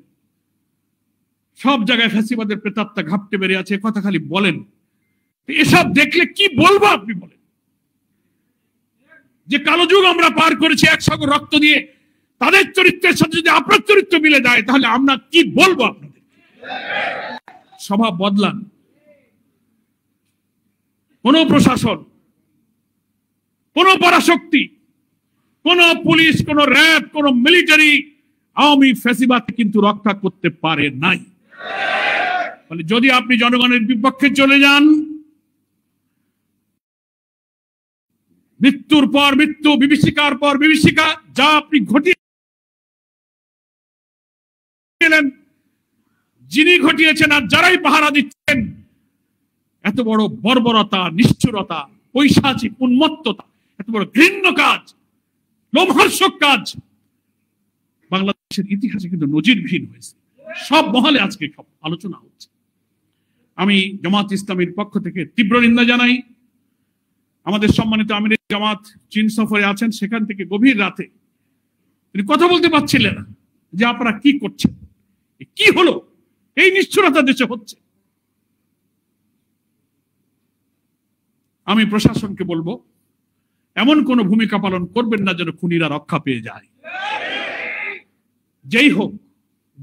S3: সব জায়গায় ফ্যাসিবাদের প্রেতাত্মা ঘাপটে বেড়ে আছে, কথা খালি বলেন। এসব দেখলে কি বলবো আপনি বলেন? যে কালো যুগ আমরা পার করেছি এক সাগর রক্ত দিয়ে, তাদের চরিত্রের সাথে যদি আপনার চরিত্র মিলে যায়, তাহলে আমরা কি বলবো আপনাদের? স্বভাব বদলান। কোন প্রশাসন, কোন পরাশক্তি, কোন পুলিশ, কোন র্যাব, কোন মিলিটারি আওয়ামী ফ্যাসিবাদ কিন্তু রক্ষা করতে পারে নাই। মানে যদি আপনি জনগণের বিপক্ষে চলে যান, মৃত্যুর পর মৃত্যু, বিভীষিকার পর বিভীষিকা, যা আপনি ঘটিয়েছিলেন, যিনি ঘটিয়েছেন আর যারাই পাহারা দিচ্ছেন, এত বড় বর্বরতা, নিষ্ঠুরতা, পৈশাচিক উন্মত্ততা, এত বড় ঘৃণ্য কাজ, লোমহর্ষক কাজ বাংলাদেশের ইতিহাসে কিন্তু নজিরবিহীন হয়েছে। সব মহলে আজকে আলোচনা হচ্ছে। আমি জামাত ইসলামীর পক্ষ থেকে তীব্র নিন্দা জানাই। আমাদের সম্মানিত আমির জামাত চীন সফরে আছেন, সেখান থেকে গভীর রাতে তিনি কথা বলতে পারছিলেন না যে আপনারা কি করছেন, কি হলো, এই নিষ্ঠুরতা দেশে হচ্ছে। আমি প্রশাসনকে বলবো, এমন কোন ভূমিকা পালন করবেন না যেন খুনিরা রক্ষা পেয়ে যায়। যেই হোক,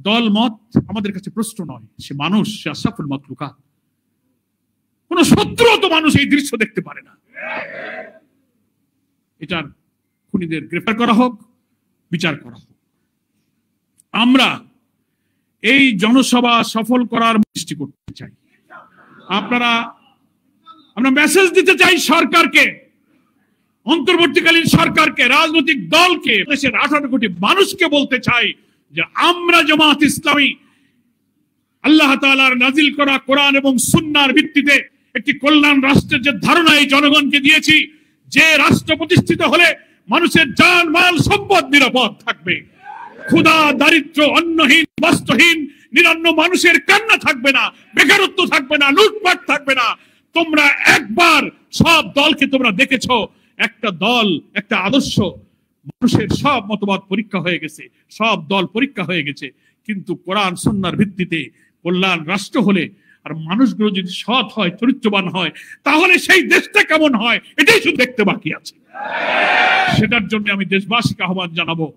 S3: দল মত আমাদের কাছে প্রশ্ন নয়, সে মানুষ, সে আশরাফুল মাখলুকাত। কোন শত্রু তো মানুষ এই দৃশ্য দেখতে পারে না। এটার খুনিদের গ্রেফতার করা হোক, বিচার করা হোক। আমরা এই জনসভা সফল করার সৃষ্টি করতে চাই। আমরা মেসেজ দিতে চাই সরকারকে, অন্তর্বর্তীকালীন সরকারকে, রাজনৈতিক দলকে, দেশের 18 কোটি মানুষকে বলতে চাই যে আমরা জামাত ইসলামী আল্লাহ তাআলার নাজিল করা কোরআন এবং সুন্নাহর ভিত্তিতে একটি কল্যাণ রাষ্ট্রের যে ধারণা এই জনগণকে দিয়েছি, যে রাষ্ট্র প্রতিষ্ঠিত হলে মানুষের জান মাল সম্পদ নিরাপদ থাকবে, ক্ষুধা দারিদ্র অন্নহীন বস্ত্রহীন নিরন্ন মানুষের কান্না থাকবে না, বেকারত্ব থাকবে না, লুটপাট থাকবে না। তোমরা একবার সব দলকে তোমরা দেখেছো, একটা দল একটা আদর্শ, মানুষের সব মতবাদ পরীক্ষা হয়ে গেছে, সব দল পরীক্ষা হয়ে গেছে, কিন্তু কোরআন সুন্নাহর ভিত্তিতে কল্যাণ রাষ্ট্র হলে আর মানুষগুলো যদি সৎ হয়, চরিত্রবান হয়, তাহলে সেই দেশটা কেমন হয় এটাই শুধু দেখতে বাকি আছে। সেটার জন্য আমি দেশবাসীকে আহ্বান জানাবো,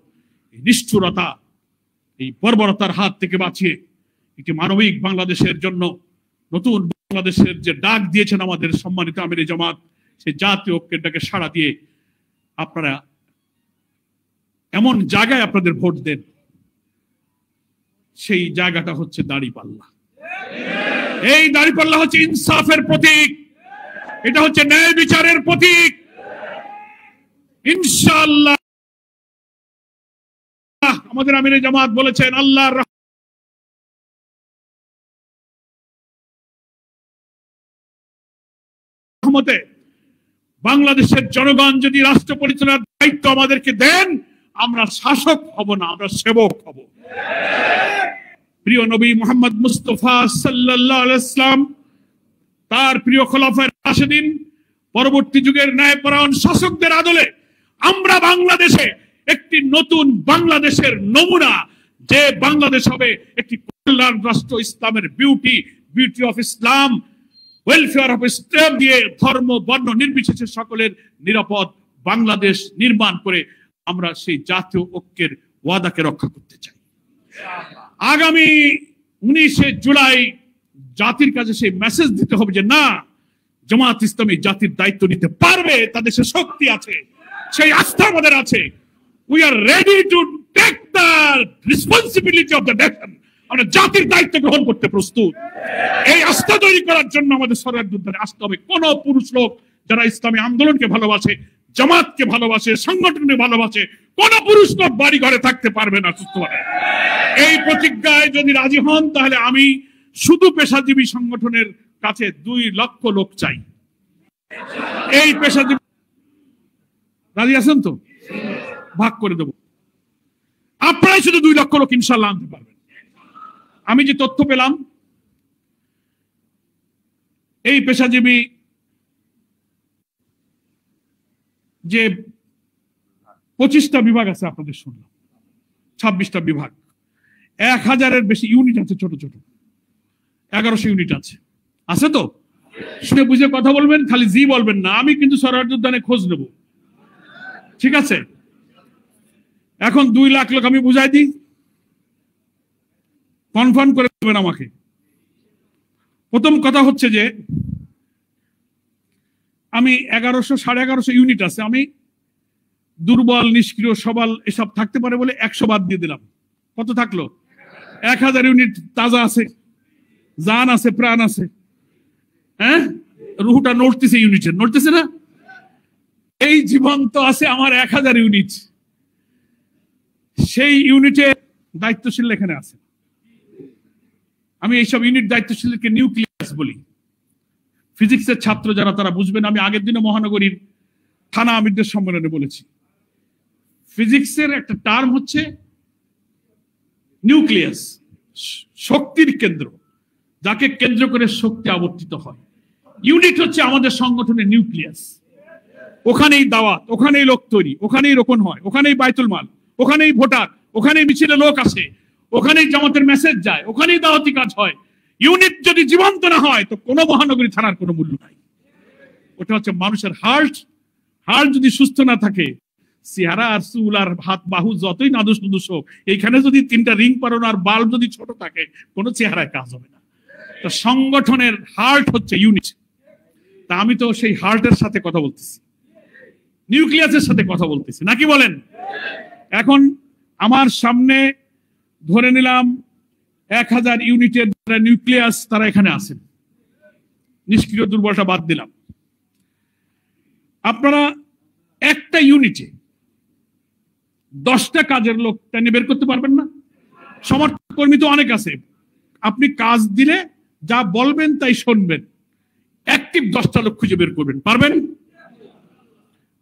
S3: এই নিষ্ঠুরতা, এই বর্বরতার হাত থেকে বাঁচিয়ে একটি মানবিক বাংলাদেশের জন্য, নতুন বাংলাদেশের যে ডাক দিয়েছেন আমাদের সম্মানিত আমিরে জামাত, সেই জাতীয় ঐক্যের ডাকে সাড়া দিয়ে আপনারা এমন জায়গায় আপনাদের ভোট দেন, সেই জায়গাটা হচ্ছে দাঁড়িপাল্লা। এই দাঁড়িপাল্লা হচ্ছে ইনসাফের প্রতীক, এটা হচ্ছে ন্যায় বিচারের প্রতীক। ইনশাআল্লাহ আমাদের আমিরে জামাত বলেছেন, আল্লাহর রহমতে বাংলাদেশের জনগণ যদি রাষ্ট্র পরিচালনার দায়িত্ব আমাদেরকে দেন, আমরা শাসক হব না, আমরা সেবক হব। প্রিয় নবী মুহাম্মদ মুস্তাফা সাল্লাল্লাহু আলাইহি ওয়াসাল্লাম, তার প্রিয় খোলাফায়ে রাশিদিন, পরবর্তী যুগের ন্যায়পরায়ণ শাসকদের আদলে আমরা বাংলাদেশে একটি নতুন বাংলাদেশের নমুনা, যে বাংলাদেশ হবে একটি কল্যাণ রাষ্ট্র, ইসলামের beauty of Islam, welfare of Islam দিয়ে ধর্ম বর্ণ নির্বিশেষে সকলের নিরাপদ বাংলাদেশ নির্মাণ করে আমরা সেই জাতীয় ঐক্যের ওয়াদাকে রক্ষা করতে চাই। আগামী 19শে জুলাই জাতির কাছে সেই মেসেজ দিতে হবে যে না, জামাত ইসলামী জাতির দায়িত্ব নিতে পারবে, তাদের সে শক্তি আছে, সেই আস্থা আমাদের আছে। We are ready to take the responsibility of the nation. আমরা জাতির দায়িত্ব গ্রহণ করতে প্রস্তুত। এই আস্থা তৈরি করার জন্য আমাদের সরকার দুর্ধারে আসতে হবে। কোন পুরুষ লোক যারা ইসলামী আন্দোলনকে ভালোবাসে, জামাতকে ভালোবাসে, সংগঠনকে ভালোবাসে, কোন পুরুষ লোক বাড়ি ঘরে থাকতে পারবে না সুস্থভাবে। এই প্রতিজ্ঞায় যদি রাজি হন, তাহলে আমি শুধু পেশাজীবী সংগঠনের কাছে 2 লক্ষ লোক চাই। এই পেশাজীবী রাজি আছেন তো? ভাগ করে দেব, আপনারাই শুধু 2 লক্ষ লোক ইনশাল্লাহ আনতে পারবেন। আমি যে তথ্য পেলাম, এই পেশাজীবী যে 25টা বিভাগ আছে, আপনাদের শুনলাম 26টা বিভাগ, 1000-এর বেশি ইউনিট আছে, ছোট ছোট 1100 ইউনিট আছে। আছে তো? শুনে বুঝে কথা বলবেন, খালি জি বলবেন না। আমি কিন্তু সরকার উদ্যানে খোঁজ নেব, ঠিক আছে? এখন 2 লাখ লোক আমি বুঝাই দিই, কনফার্ম করে দেবেন আমাকে। প্রথম কথা হচ্ছে যে আমি 1100-1150 ইউনিট আছে, আমি দুর্বল, নিষ্ক্রিয়, সবল এসব থাকতে পারে বলে 100 বাদ দিয়ে দিলাম। কত থাকলো? 1000 ইউনিট তাজা আছে, জান আছে, প্রাণ আছে। হ্যাঁ, রুহটা নড়তেছে, ইউনিটের নড়তেছে না? এই জীবন্ত আছে আমার 1000 ইউনিট। সেই ইউনিটের দায়িত্বশীল এখানে আছে। আমি এইসব ইউনিট দায়িত্বশীলকে নিউক্লিয়াস বলি। ফিজিক্সের ছাত্র যারা, তারা বুঝবেন। আমি আগের দিনে মহানগরীর থানা আমিরদের সম্মেলনে বলেছি, ফিজিক্সের একটা টার্ম হচ্ছে নিউক্লিয়াস, শক্তির কেন্দ্র, যাকে কেন্দ্র করে শক্তি আবর্তিত হয়। ইউনিট হচ্ছে আমাদের সংগঠনের নিউক্লিয়াস। ওখানেই দাওয়াত, ওখানেই লোক তৈরি, ওখানেই রোপণ হয়, ওখানেই বায়তুল মাল, ওখানেই ভোটার, ওখানেই মিছিলে লোক আসে, ওখানেই জামাতের মেসেজ যায়, ওখানেই দাওয়াতি কাজ হয়। ইউনিট যদি জীবন্ত না হয়, তো কোনো মহানগরী থানার কোনো মূল্য নাই। ওটা হচ্ছে মানুষের হার্ট। হার্ট যদি সুস্থ না থাকে, চেহারা আর চুল আর হাত বাহু যতই নাদুস নুদুস হোক, এইখানে যদি 3টা রিং পারোনো আর বাল্ব যদি ছোট থাকে, কোনো চেহারায় কাজ হবে না। তো সংগঠনের হার্ট হচ্ছে ইউনিট। তা আমি তো সেই হার্টের সাথে কথা বলতেছি, নিউক্লিয়াসের সাথে কথা বলতেছি, নাকি বলেন? এখন আমার সামনে ধরে নিলাম 1000 ইউনিটের নিউক্লিয়াস, তারা এখানে আছেন, নিষ্ক্রিয় দুর্বলটা বাদ দিলাম। আপনারা একটা ইউনিটে 10টা কাজের লোক টেনে বের করতে পারবেন না? সমর্থক কর্মী তো অনেক আছে, আপনি কাজ দিলে যা বলবেন তাই শুনবেন, অ্যাক্টিভ 10টা লোক খুঁজে বের করবেন, পারবেন?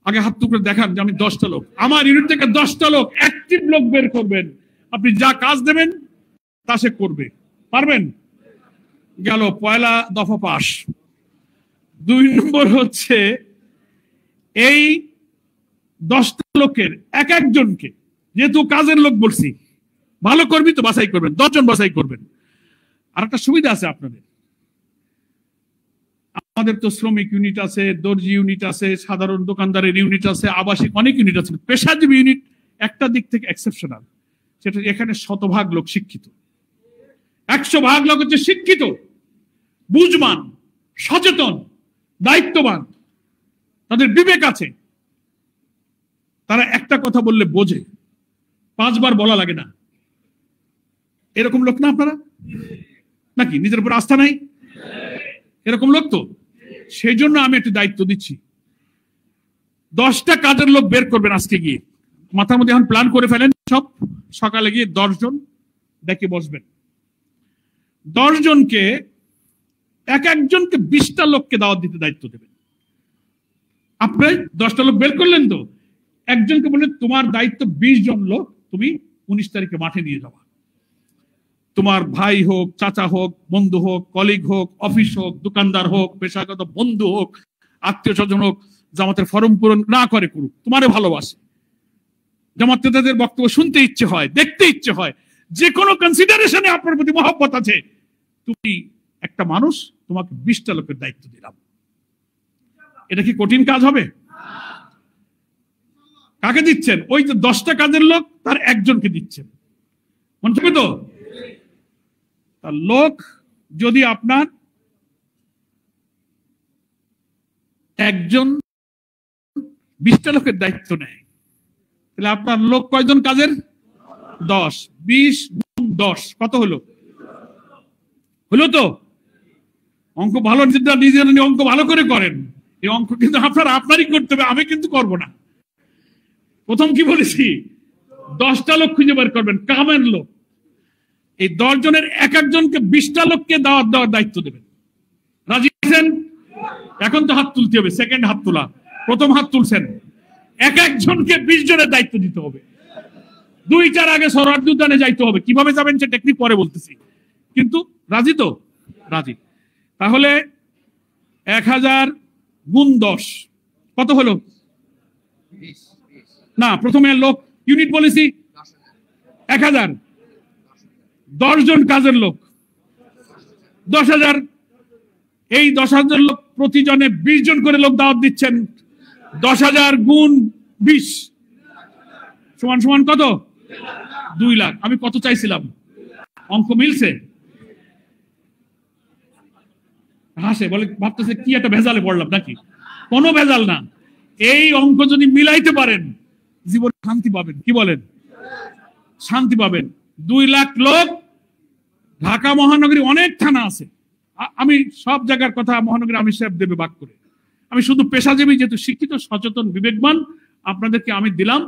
S3: আগে হাত টুকরে দেখান যে আমি 10টা লোক, আমার ইউনিট থেকে 10টা লোক অ্যাক্টিভ লোক বের করবেন, আপনি যা কাজ দেবেন তা সে করবে, পারবেন? গেল পয়লা দফা পাস। 2 নম্বর হচ্ছে এই 10টা লোকের এক একজনকে, যেহেতু কাজের লোক বলছি, ভালো করবি তো বাছাই করবেন, 10 জন বাছাই করবেন। আর একটা সুবিধা আছে আপনাদের, আমাদের তো শ্রমিক ইউনিট আছে, দর্জি ইউনিট আছে, সাধারণ দোকানদারের ইউনিট আছে, আবাসিক অনেক ইউনিট আছে। পেশাজীবী ইউনিট একটা দিক থেকে এক্সেপশনাল, সেটা এখানে 100% লোক শিক্ষিত, 100% লোক হচ্ছে শিক্ষিত, বুঝবান, সচেতন, দায়িত্ববান, তাদের বিবেক আছে, তারা একটা কথা বললে বোঝে, 5 বার বলা লাগে না। এরকম লোক না আপনারা? নাকি নিজের উপর আস্থা নাই? এরকম লোক তো, সেই জন্য আমি একটু দায়িত্ব দিচ্ছি, 10টা কাজের লোক বের করবেন আজকে গিয়ে, মাথার মধ্যে এখন প্ল্যান করে ফেলেন সব, সকালে গিয়ে 10 জন ডেকে বসবেন, 10 জনকে এক একজনকে 20টা লোককে দাওয়াত দিতে দায়িত্ব দেবেন। আপনি 10টা লোক বের করলেন তো, একজনকে বললেন তোমার দায়িত্ব 20 জন লোক তুমি 19 তারিখে মাঠে নিয়ে যাওয়া, তোমার ভাই হোক, চাচা হোক, বন্ধু হোক, কলিগ হোক, অফিস হোক, দোকানদার হোক, পেশাগত বন্ধু হোক, আত্মীয় স্বজন হোক, জামাতের ফরম পূরণ না করে করুক, তোমারে ভালোবাসে, জামাত নেতাদের বক্তব্য শুনতে ইচ্ছে হয়, দেখতে ইচ্ছে হয়, যে কোনো কনসিডারেশনে আপনার প্রতি মহব্বত আছে, তুমি একটা মানুষ, তোমাকে 20টা লোকের দায়িত্ব দিলাম। এটা কি কঠিন কাজ হবে? কাকে দিচ্ছেন? ওই যে 10টা কাজের লোক, তার একজনকে দিচ্ছেন, মনে থাকবে তো? তার লোক যদি আপনার একজন 20টা লোকের দায়িত্ব নেয়, তাহলে আপনার লোক কয়জন কাজের? 10, 20 গুণ 10 কত হলো? হলো তো? অঙ্ক ভালো, নিজের অঙ্ক ভালো করে করেন, এই অঙ্ক কিন্তু আপনারই করতে হবে, আমি কিন্তু করবো না। প্রথম কি বলেছি? 10টা লোক খুঁজে বের করবেন, কামের লোক। এই 10 জনের এক একজনকে 20টা লোককে দাওয়াত দেওয়ার দায়িত্ব দেবেন। রাজি আছেন? এখন তো হাত তুলতে হবে, সেকেন্ড হাত তোলা, প্রথম হাত তুলছেন। এক একজনকে 20 জনের দায়িত্ব দিতে হবে। 2-4 আগে সরার্দি উদ্যানে যাইতে হবে, কিভাবে যাবেন সে টেকনিক পরে বলতেছি, কিন্তু রাজি তো? রাজি। তাহলে 1000 গুণ 10 কত হলো? না, প্রথমে লোক ইউনিট বলেছি 1000, 10 জন কাজের লোক 10,000, এই 10,000 লোক প্রতিজনে 20 জন করে লোক দাওয়াত দিচ্ছেন, 10,000 গুণ 20 সমান সমান কত? 2 লাখ। আমি কত চাইছিলাম? অঙ্ক মিলছে? হাসে, বলে ভাবতেছে কি একটা ভেজালে পড়লাম নাকি? কোনো ভেজাল না, এই অঙ্ক যদি মিলাইতে পারেন জীবনে শান্তি পাবেন। কি বলেন? শান্তি পাবেন। 2 লাখ লোক, ঢাকা মহানগরী অনেক থানা আছে, আমি সব জায়গার কথা মহানগরী আমি সাহেব দেবে ভাগ করে, আমি শুধু পেশাজীবী যেহেতু শিক্ষিত, সচেতন, বিবেকবান, আপনাদেরকে আমি দিলাম।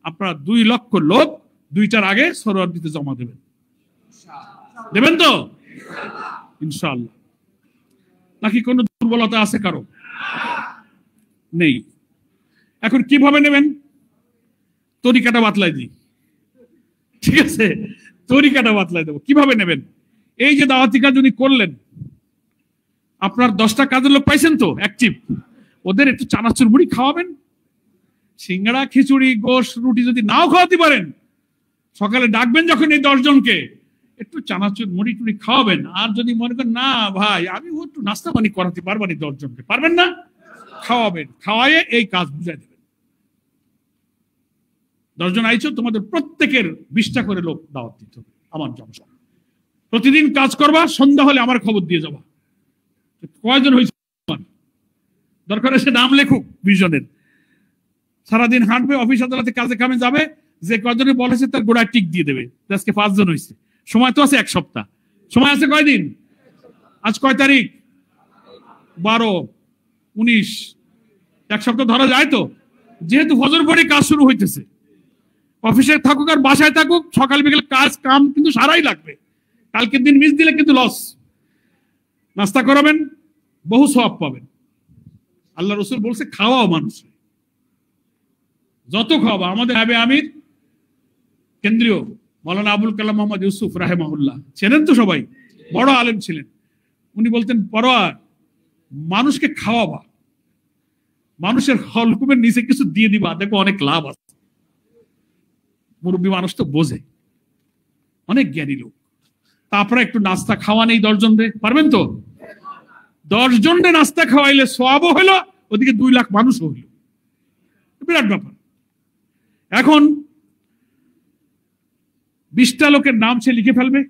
S3: আপনারা 2 লক্ষ লোক 2টার আগে সরোয়ার্দিতে জমা দেবেন, দেবেন তো ইনশাআল্লাহ? নাকি কোনো দুর্বলতা আছে কারো? নেই। এখন কিভাবে নেবেন? তরিকাটা বাতলাই দিই, ঠিক আছে? তরিকাটা বাতলাই দেবো, কিভাবে নেবেন? এই যে দাওয়াতি কাজ উনি করলেন, আপনার 10টা কাজের লোক পাইছেন তো অ্যাক্টিভ, ওদের একটু চানাচুর মুড়ি খাওয়াবেন, সিঙ্গাড়া, খিচুড়ি, গোশ, রুটি যদি নাও খাওয়াতে পারেন, সকালে ডাকবেন যখন এই 10 জনকে, একটু চানাচুর মুড়ি টুড়ি খাওয়াবেন। আর যদি মনে করেন না ভাই আমি একটু নাস্তা পানি করাতে পারবেন 10 জনকে, পারবেন না, খাওয়াবেন, খাওয়াইয়ে এই কাজ বুঝাই দেবেন। 10 জন আইছো, তোমাদের প্রত্যেকের 20টা করে লোক দাওয়াত দিতে হবে আমার জনসভা। প্রতিদিন কাজ করবা, সন্ধ্যা হলে আমার খবর দিয়ে যাবা কয়জন হয়েছে, দরকার সে নাম লেখুক 20 জনের। সারাদিন হাঁটবে, অফিস আদালতে কাজে কামে যাবে, যে কয়জনে বলেছে তার গোড়ায় টিক দিয়ে দেবে, আজকে 5 জন হয়েছে। সময় তো আছে 1 সপ্তাহ, সময় আছে কয়দিন? আজ কয় তারিখ? 12, 19, 1 সপ্তাহ ধরা যায় তো। যেহেতু ফজর পরে কাজ শুরু হইতেছে, অফিসে থাকুক আর বাসায় থাকুক, সকাল বিকেল কাজ কাম কিন্তু সারাই লাগবে। কালকের দিন মিস দিলে কিন্তু লস। নাস্তা করাবেন, বহু সওয়াব পাবেন। আল্লাহ রসুল বলছে খাওয়াও মানুষ, যত খাওয়াবো। আমাদের আবে আমির কেন্দ্রীয় মৌলানা আবুল কালাম মোহাম্মদ ইউসুফ রাহেমাহুল্লাহ চেনেন তো সবাই, বড় আলেম ছিলেন। উনি বলতেন পরোয়ার মানুষকে খাওয়াবা, মানুষের হলকুমের নিচে কিছু দিয়ে দিবা, দেখো অনেক লাভ আছে। মুরব্বী মানুষ তো বোঝে, অনেক জ্ঞানী লোক। তারপরে একটু নাস্তা খাওয়া নেই 10 জন রে, পারবেন তো? 10 জন রে নাস্তা খাওয়াইলে সওয়াবও হইলো, ওদিকে 2 লাখ মানুষও হইল, বিরাট ব্যাপার। এখন 20টা লোকের নাম সে লিখে ফেলবে,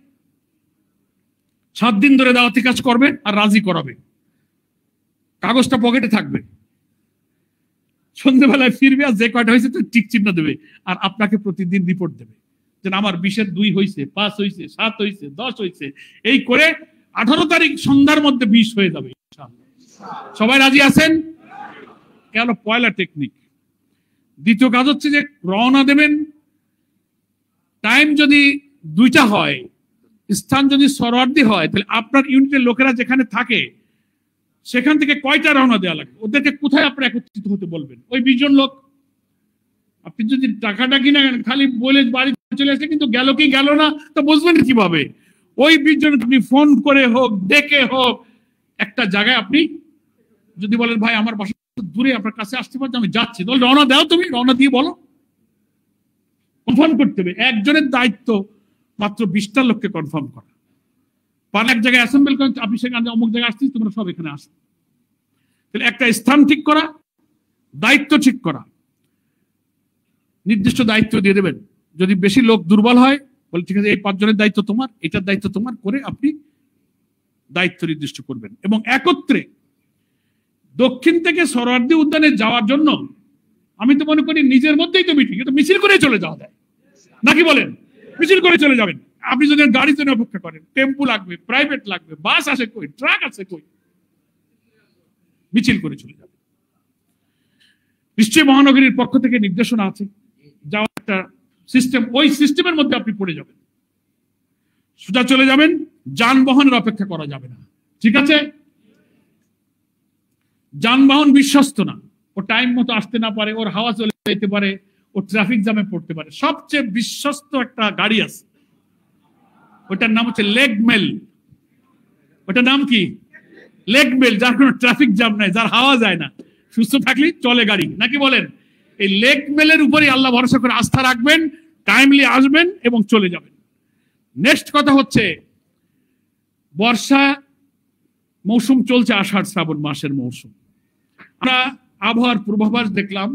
S3: 7 দিন ধরে দাওয়াতি কাজ করবে আর রাজি করাবে, কাগজটা পকেটে থাকবে। সন্ধ্যেবেলায় ফিরবে আর যে কয়টা হয়েছে তো টিক চিহ্ন দেবে, আর আপনাকে প্রতিদিন রিপোর্ট দেবে যে আমার 20-এর 2 হয়েছে, 5 হয়েছে, 7 হয়েছে, 10 হয়েছে। এই করে 18 তারিখ সন্ধ্যার মধ্যে 20 হয়ে যাবে ইনশাআল্লাহ। সবাই রাজি আছেন? কেন? পয়লা টেকনিক। দ্বিতীয় কাজ হচ্ছে যে রওনা দেবেন, টাইম যদি 2টা হয়, স্থান যদি সরওয়ার্দী হয়, তাহলে আপনার ইউনিটের লোকেরা যেখানে থাকে সেখান থেকে কয়টা রওনা দেওয়া লাগবে, ওদেরকে কোথায় আপনি একত্রিত হতে বলবেন। ওই 20 জন লোক, আপনি যদি টাকাটা কিনা খালি বলে বাড়ি চলে আসলে কিন্তু গেল কি গেল না তো বুঝবেন কিভাবে। ওই 20 জন আপনি ফোন করে হোক, ডেকে হোক, একটা জায়গায় আপনি যদি বলেন ভাই আমার বাসা দূরে, আপনার কাছে আসতে পারছি, আমি যাচ্ছি, তাহলে রওনা দাও, তুমি রওনা দিয়ে বলো, কনফার্ম করতে হবে। একজনের দায়িত্ব মাত্র 20টা লোককে কনফার্ম করা। পারে এক জায়গায় অ্যাসেম্বল করেন, আপনি সেখানে অমুক জায়গায় আসছিস, তোমরা সব এখানে আসো। তাহলে একটা স্থান ঠিক করা, দায়িত্ব ঠিক করা, নির্দিষ্ট দায়িত্ব দিয়ে দেবেন। যদি বেশি লোক দুর্বল হয়, বলে ঠিক আছে এই 5 জনের দায়িত্ব তোমার, এটার দায়িত্ব তোমার, করে আপনি দায়িত্ব নির্দিষ্ট করবেন। এবং একত্রে দক্ষিণ থেকে সরওয়ার্দী উদ্যানে যাওয়ার জন্য আমি তো মনে করি নিজের মধ্যেই তো মিটিং, এটা মিছিল করে চলে যাওয়া যায় নাকি বলেন? মিছিল করে চলে যাবেন। আপনি যদি গাড়ির জন্য অপেক্ষা করেন, টেম্পু লাগবে, প্রাইভেট লাগবে, বাস আসে কই, ট্রাক আছে কই, মিছিল করে চলে যাবে। নিশ্চয়ই মহানগরীর পক্ষ থেকে নির্দেশনা আছে, যাওয়ার একটা সিস্টেম, ওই সিস্টেমের মধ্যে আপনি পড়ে যাবেন, সোজা চলে যাবেন, যানবাহনের অপেক্ষা করা যাবে না। ঠিক আছে? যানবাহন বিশ্বস্ত না, ও টাইম মতো আসতে না পারে, ওর হাওয়া চলে যেতে পারে, ও ট্রাফিক জ্যামে পড়তে পারে। সবচেয়ে বিশ্বস্ত একটা গাড়ি আছে, ওটার নাম হচ্ছে লেগ মেল। ওটার নাম কি? লেগ মেল, যার কোনো ট্রাফিক জ্যাম নাই, যার হাওয়া যায় না, সুস্থ থাকলেই চলে গাড়ি, নাকি বলেন? এই লেগ মেলের উপরেই আল্লাহ ভরসা করে আস্থা রাখবেন, টাইমলি আসবেন এবং চলে যাবেন। নেক্সট কথা হচ্ছে, বর্ষা মৌসুম চলছে, আষাঢ় শ্রাবণ মাসের মৌসুম। আমরা আবহাওয়ার পূর্বাভাস দেখলাম,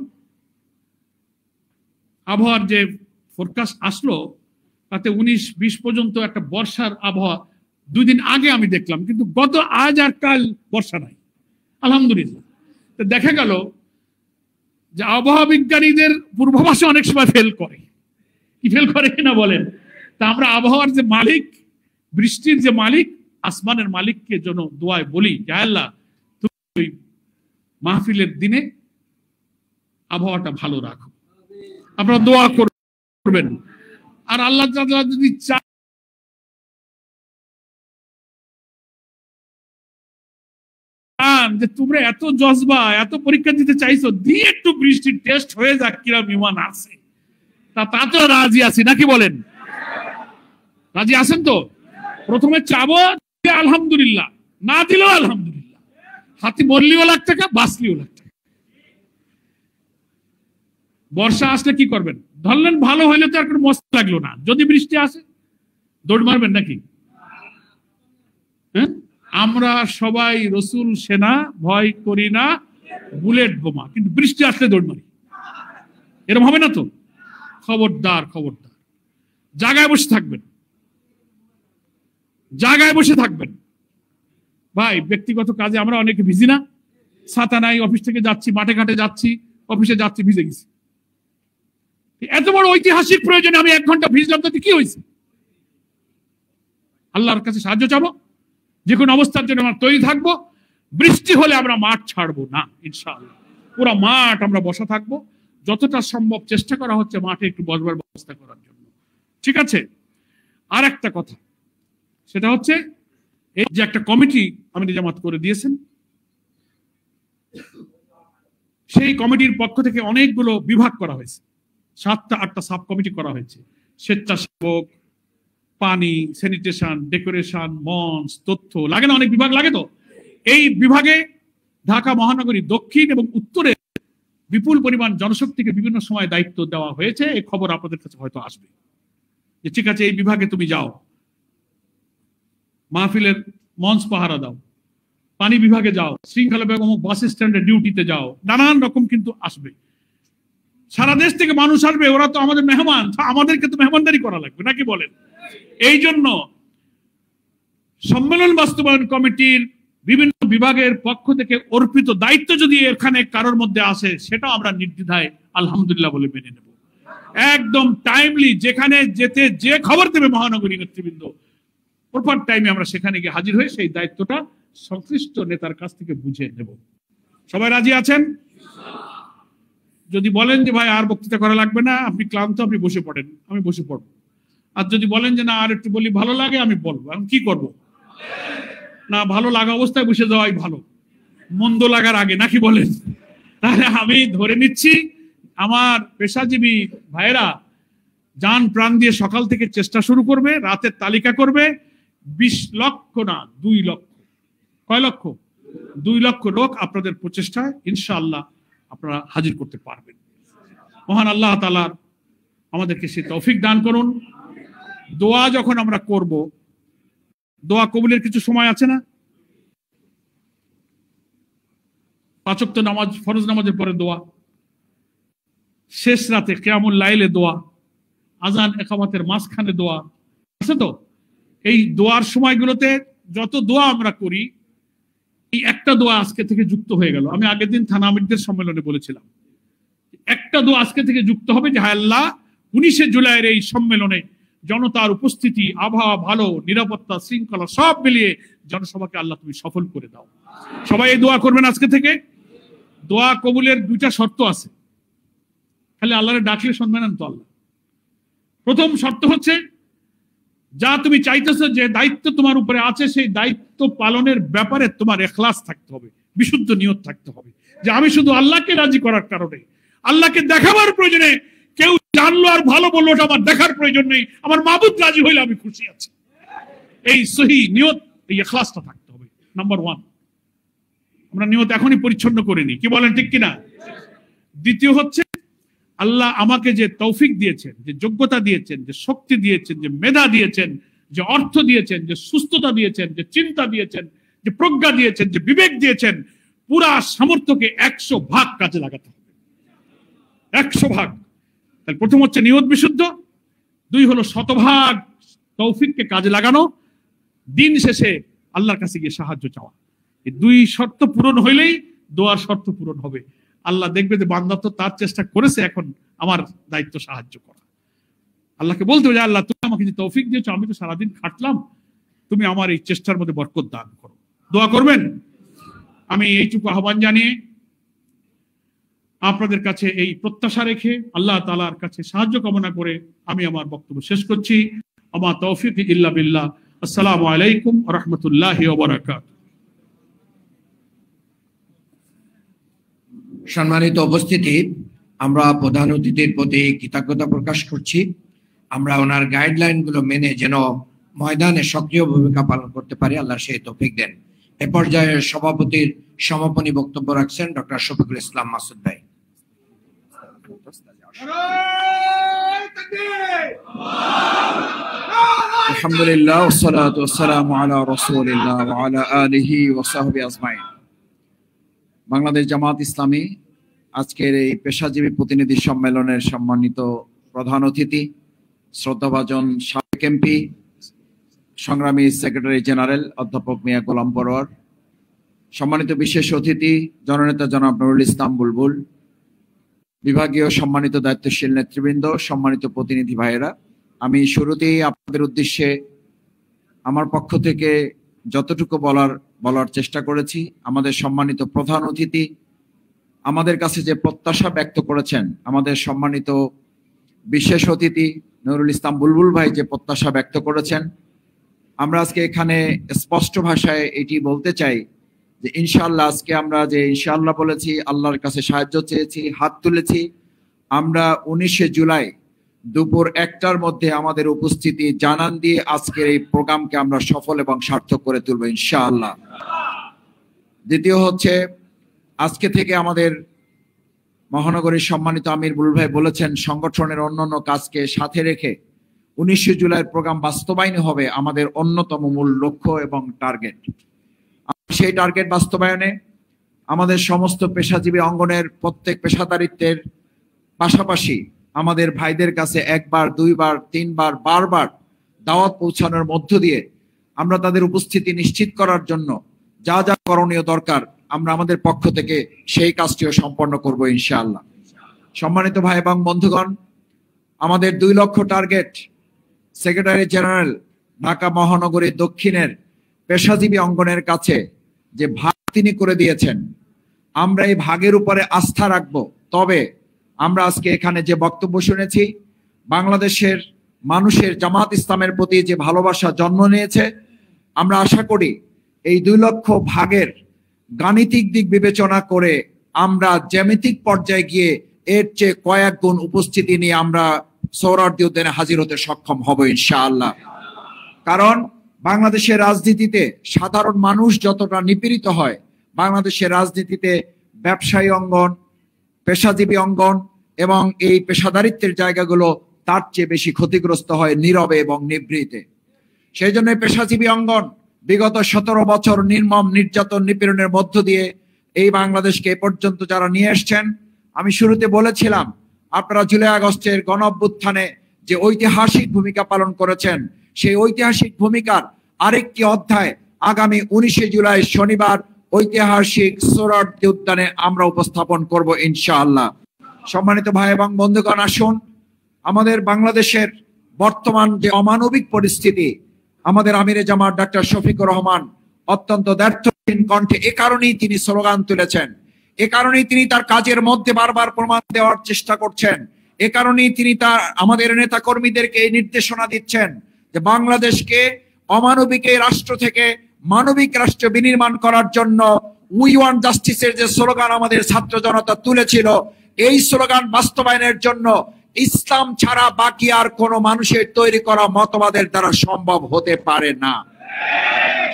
S3: আবহাওয়ার যে ফোরকাস্ট আসলো তাতে 19-20 পর্যন্ত একটা বর্ষার আবহাওয়া 2 দিন আগে আমি দেখলাম, কিন্তু গত আজ আর কাল বর্ষা নাই আলহামদুলিল্লাহ। তো দেখা গেল যে আবহাওয়া বিজ্ঞানীদের পূর্বাভাসে অনেক সময় ফেল করে, কি ফেল করে কিনা বলেন? তা আমরা আবহাওয়ার যে মালিক, বৃষ্টির যে মালিক, আসমানের মালিককে যেন দোয়ায় বলি যে আল্লাহ তুমি মাহফিলের দিনে আবহাওয়াটা ভালো রাখো। আপনারা দোয়া করবেন। আর আল্লাহ যদি চান যে তোমরা এত জজবা, এত পরীক্ষা দিতে চাইছো, দিয়ে একটু বৃষ্টির টেস্ট হয়ে যাক কিরম ইমান আছে, তা তো রাজি আছি, নাকি বলেন? রাজি আছেন তো? প্রথমে চাবো আলহামদুলিল্লাহ, না দিলেও আলহামদুলিল্লাহ, হাতি মরলিও লাখ টাকা, বাঁচলিও লাখ টাকা। বর্ষা আসলে কি করবেন? ধরলেন ভালো হইলে তো আর কোনো মস্ত লাগলো না, যদি বৃষ্টি আসে দৌড় মারবেন নাকি? হ্যাঁ, আমরা সবাই রসুল সেনা, ভয় করি না বুলেট বোমা, কিন্তু বৃষ্টি আসলে দৌড় মারি, এরকম হবে না তো? খবরদার, খবরদার, জায়গায় বসে থাকবেন, জায়গায় বসে থাকবেন। ভাই ব্যক্তিগত কাজে আমরা অনেকে ভিজি না, ছাতা নাই, অফিস থেকে যাচ্ছি, মাঠে ঘাটে যাচ্ছি, অফিসে যাচ্ছি, ভিজে গেছি। এত বড় ঐতিহাসিক প্রয়োজনে আমি 1 ঘন্টা ভিজলাম, তাতে কি হয়েছে? আল্লাহর কাছে সাহায্য চাবো, যে কোনো অবস্থার জন্য আমরা তৈরি থাকবো। বৃষ্টি হলে আমরা মাঠ ছাড়বো না ইনশাআল্লাহ, পুরো মাঠ আমরা বসা থাকবো। যতটা সম্ভব চেষ্টা করা হচ্ছে মাঠে একটু বসবার ব্যবস্থা করার জন্য। ঠিক আছে? আর একটা কথা, সেটা হচ্ছে এই যে একটা কমিটি আমি নিজামত করে দিয়েছেন,
S8: সেই কমিটির পক্ষ থেকে অনেকগুলো বিভাগ করা হয়েছে, 7টা-8টা সাব কমিটি করা হয়েছে। স্বেচ্ছাসেবক, পানি, স্যানিটেশন, ডেকোরেশন, মঞ্চ, তথ্য, লাগে না, অনেক বিভাগ লাগে। তো এই বিভাগে ঢাকা মহানগরী দক্ষিণ এবং উত্তরে বিপুল পরিমাণ জনশক্তিকে বিভিন্ন সময় দায়িত্ব দেওয়া হয়েছে। এই খবর আপনাদের কাছে হয়তো আসবে যে ঠিক আছে এই বিভাগে তুমি যাও, মাহফিলের মঞ্চ পাহারা দাও, পানি বিভাগে যাও, শৃঙ্খলা বেগম বাস স্ট্যান্ডে ডিউটিতে যাও, নানান রকম কিন্তু আসবে। সারা দেশ থেকে মানুষ আসবে, ওরা তো আমাদের মেহমান, আমাদেরকে তো মেহমানদারি করা লাগবে নাকি বলেন? এই জন্য সম্মেলন বাস্তবায়ন কমিটির বিভিন্ন বিভাগের পক্ষ থেকে অর্পিত দায়িত্ব যদি এখানে কারোর মধ্যে আসে, সেটা আমরা নির্দ্বিধায় আলহামদুলিল্লাহ বলে মেনে নেব। একদম টাইমলি যেখানে যেতে যে খবর দেবে মহানগরী নেতৃবৃন্দ, প্রপার টাইমে আমরা সেখানে গিয়ে হাজির হয়ে সেই দায়িত্বটা সংশ্লিষ্ট নেতার কাছ থেকে বুঝে নেব। সবাই রাজি আছেন? যদি বলেন যে ভাই আর বক্তৃতা করা লাগবে না, আপনি ক্লান্ত, আপনি বসে পড়েন, আমি বসে পড়বো। আর যদি বলেন যে না আর একটু বলি, ভালো লাগে, আমি বলবো। এখন কি করব? না, ভালো লাগা অবস্থায় বসে যাওয়াই ভালো, মন্দ লাগার আগে, নাকি বলেন? তাহলে আমি ধরে নিচ্ছি আমার পেশাজীবী ভাইয়েরা জান প্রাণ দিয়ে সকাল থেকে চেষ্টা শুরু করবে, রাতের তালিকা করবে। 20 লক্ষ না 2 লক্ষ, কয় লক্ষ? 2 লক্ষ লোক আপনাদের প্রচেষ্টায় ইনশাআল্লাহ আপনারা হাজির করতে পারবেন। মহান আল্লাহ তাআলা আমাদেরকে সেই তৌফিক দান করুন। দোয়া যখন আমরা করব, দোয়া কবুলের কিছু সময় আছে না? 5 ওয়াক্ত নামাজ, ফরজ নামাজের পরে দোয়া, শেষ রাতে কিয়ামুল লাইলে দোয়া, আজান ইকামতের মাঝখানে দোয়া আছে। তো এই দোয়ার সময়গুলোতে যত দোয়া আমরা করি, এই একটা দোয়া আজকে থেকে যুক্ত হয়ে গেল। আমি আগের দিন থানা আমিরদের সম্মেলনে বলেছিলাম একটা দোয়া আজকে থেকে যুক্ত হবে যে হায় আল্লাহ 19শে জুলাইয়ের এই সম্মেলনে জনতার উপস্থিতি, আবহাওয়া ভালো, নিরাপত্তা, শৃঙ্খলা সব মিলিয়ে জনসভাকে আল্লাহ তুমি সফল করে দাও। সবাই এই দোয়া করবেন আজকে থেকে। দোয়া কবুলের 2টা শর্ত আছে, খালি আল্লাহরে ডাকলে শুনবেন তো আল্লাহ। প্রথম শর্ত হচ্ছে যা তুমি চাইতেছো, যে দায়িত্ব তোমার উপরে আছে, সেই দায়িত্ব পালনের ব্যাপারে তোমার ইখলাস থাকতে হবে, বিশুদ্ধ নিয়ত থাকতে হবে যে আমি শুধু আল্লাহকে রাজি করার কারণে, আল্লাহকে দেখাবার প্রয়োজনে, কেউ জানলো আর ভালো বললো ওটা আমার দেখার প্রয়োজন নেই, আমার মাবুদ রাজি হইলে আমি খুশি আছি। এই সহি নিয়ত, এই ইখলাসটা থাকতে হবে। নাম্বার 1, আমরা নিয়ত এখনই পরিচ্ছন্ন করিনি, কি বলেন ঠিক কিনা? দ্বিতীয় হচ্ছে আল্লাহ আমাকে যে তৌফিক দিয়েছেন, যে যোগ্যতা দিয়েছেন, যে শক্তি দিয়েছেন, যে মেধা দিয়েছেন, যে অর্থ দিয়েছেন, যে সুস্থতা দিয়েছেন, যে চিন্তা দিয়েছেন, যে প্রজ্ঞা দিয়েছেন, যে বিবেক দিয়েছেন, পুরা সামর্থ্যকে 100 ভাগ কাজে লাগাতে হবে। 100 ভাগ। তাহলে প্রথম হচ্ছে নিয়ত বিশুদ্ধ, 2 হলো শতভাগ তৌফিককে কাজে লাগানো, দিন শেষে আল্লাহর কাছে গিয়ে সাহায্য চাওয়া। এই 2 শর্ত পূরণ হইলেই দোয়ার শর্ত পূরণ হবে। আল্লাহ দেখবে যে বান্দা তো তার চেষ্টা করেছে, এখন আমার দায়িত্ব সাহায্য করা। আল্লাহকে বলতে হবে যে আল্লাহ তুমি আমাকে যে তৌফিক দিয়েছো, আমি তো সারাদিন খাটলাম, তুমি আমার এই চেষ্টার মধ্যে বরকত দান করো। দোয়া করবেন। আমি এইটুকু আহ্বান জানিয়ে আপনাদের কাছে এই প্রত্যাশা রেখে আল্লাহ তাআলার কাছে সাহায্য কামনা করে আমি আমার বক্তব্য শেষ করছি। আমা তৌফিক ইল্লা বিল্লাহ। আসসালামু আলাইকুম ওয়া রাহমাতুল্লাহি ওয়া বারাকাতুহু।
S2: সম্মানিত উপস্থিতি, আমরা প্রধান অতিথির প্রতি কৃতজ্ঞতা প্রকাশ করছি। আমরা ওনার গাইডলাইনগুলো মেনে যেন ময়দানে সক্রিয় ভূমিকা পালন করতে পারি, আল্লাহ সেই তৌফিক দেন। এ পর্যায়ে সভাপতির সমাপনী বক্তব্য রাখছেন ডক্টর শফিকুল ইসলাম মাসুদ ভাই।
S1: আলহামদুলিল্লাহ ওয়াসসালাতু ওয়াসসালামু আলা রাসূলিল্লাহ ওয়া আলা আলিহি ওয়া সাহবিহি আজমাইন। বাংলাদেশ জামাত ইসলামী আজকের এই পেশাজীবী প্রতিনিধি সম্মেলনের সম্মানিত প্রধান অতিথি, শ্রদ্ধাভাজন সাবেক এমপি, সংগ্রামী সেক্রেটারি জেনারেল অধ্যাপক মিয়া গোলাম পরোয়ার, সম্মানিত বিশেষ অতিথি জননেতা জনাব নুরুল ইসলাম বুলবুল, বিভাগীয় সম্মানিত দায়িত্বশীল নেতৃবৃন্দ, সম্মানিত প্রতিনিধি ভাইয়েরা, আমি শুরুতেই আপনাদের উদ্দেশ্যে আমার পক্ষ থেকে যতটুকু বলার চেষ্টা করেছি। আমাদের সম্মানিত প্রধান অতিথি আমাদের কাছে যে প্রত্যাশা ব্যক্ত করেছেন, আমাদের সম্মানিত বিশেষ অতিথি নুরুল ইসলাম বুলবুল ভাই যে প্রত্যাশা ব্যক্ত করেছেন, আমরা আজকে এখানে স্পষ্ট ভাষায় এটি বলতে চাই যে ইনশাআল্লাহ আজকে আমরা যে ইনশাআল্লাহ বলেছি, আল্লাহর কাছে সাহায্য চেয়েছি, হাত তুলেছি, আমরা 19শে জুলাই দুপুর 1টার মধ্যে আমাদের উপস্থিতি জানান দিয়ে আজকের এই প্রোগ্রামকে আমরা সফল এবং সার্থক করে তুলবো ইনশাআল্লাহ। দ্বিতীয় হচ্ছে, আজকে থেকে আমাদের মহানগরীর সম্মানিত আমির বুলবুল ভাই বলেছেন সংগঠনের অন্যান্য কাজকে সাথে রেখে 19শে জুলাই প্রোগ্রাম বাস্তবায়ন হবে আমাদের অন্যতম মূল লক্ষ্য এবং টার্গেট। সেই টার্গেট বাস্তবায়নে আমাদের সমস্ত পেশাজীবী অঙ্গনের প্রত্যেক পেশাদারিত্বের পাশাপাশি আমাদের ভাইদের কাছে 1 বার 2 বার 3 বার বারবার দাওয়াত পৌঁছানোর মধ্য দিয়ে আমরা তাদের উপস্থিতি নিশ্চিত করার জন্য যা যা করণীয় দরকার আমরা আমাদের পক্ষ থেকে সেই কাজটিও সম্পন্ন করব ইনশাআল্লাহ। সম্মানিত ভাই এবং বন্ধুগণ, আমাদের 2 লক্ষ টার্গেট সেক্রেটারি জেনারেল ঢাকা মহানগরী দক্ষিণের পেশাজীবী অঙ্গনের কাছে যে ভাগ তিনি করে দিয়েছেন, আমরা এই ভাগের উপরে আস্থা রাখব। তবে আমরা আজকে এখানে যে বক্তব্য শুনেছি, বাংলাদেশের মানুষের জামাত ইসলামের প্রতি যে ভালোবাসা জন্ম নিয়েছে, আমরা আশা করি এই 2 লক্ষ ভাগের গাণিতিক দিক বিবেচনা করে আমরা জ্যামিতিক পর্যায়ে গিয়ে এর চেয়ে কয়েক গুণ উপস্থিতি নিয়ে আমরা সোহরাওয়ার্দী উদ্যানে হাজির হতে সক্ষম হব ইনশাআল্লাহ। কারণ বাংলাদেশের রাজনীতিতে সাধারণ মানুষ যতটা নিপীড়িত হয়, বাংলাদেশের রাজনীতিতে ব্যবসায়ী অঙ্গন, পেশাজীবী অঙ্গন এবং এই পেশাদারিত্বের জায়গাগুলো তার চেয়ে বেশি ক্ষতিগ্রস্ত হয় নীরবে এবং নিভৃতে। সেই জন্য পেশাজীবী অঙ্গন বিগত 17 বছর নির্মম নির্যাতন নিপীড়নের মধ্য দিয়ে এই বাংলাদেশকে এ পর্যন্ত যারা নিয়ে এসছেন, আমি শুরুতে বলেছিলাম আপনারা জুলাই আগস্টের গণ অভ্যুত্থানে যে ঐতিহাসিক ভূমিকা পালন করেছেন, সেই ঐতিহাসিক ভূমিকার আরেকটি অধ্যায় আগামী 19শে জুলাই শনিবার ঐতিহাসিক সোহরাওয়ার্দী উদ্যানে আমরা উপস্থাপন করব ইনশাআল্লাহ। সম্মানিত ভাই এবং বন্ধুগণ, আসুন আমাদের বাংলাদেশের বর্তমান যে অমানবিক পরিস্থিতি, আমাদের আমিরে জামাত ডাক্তার শফিকুর রহমান অত্যন্ত দ্ব্যর্থহীন কণ্ঠে এ কারণেই তিনি স্লোগান তুলেছেন, এ কারণেই তিনি তার কাজের মধ্যে বারবার প্রমাণ দেওয়ার চেষ্টা করছেন, এ কারণেই তিনি তার আমাদের নেতা কর্মীদেরকে এই নির্দেশনা দিচ্ছেন যে বাংলাদেশকে অমানবিক এই রাষ্ট্র থেকে মানবিক রাষ্ট্র বিনির্মাণ করার জন্য উই ওয়ান্ট জাস্টিসের যে স্লোগান আমাদের ছাত্র জনতা তুলেছিল, এই স্লোগান বাস্তবায়নের জন্য ইসলাম ছাড়া বাকি আর কোনো মানুষের তৈরি করা মতবাদের দ্বারা সম্ভব হতে পারে না।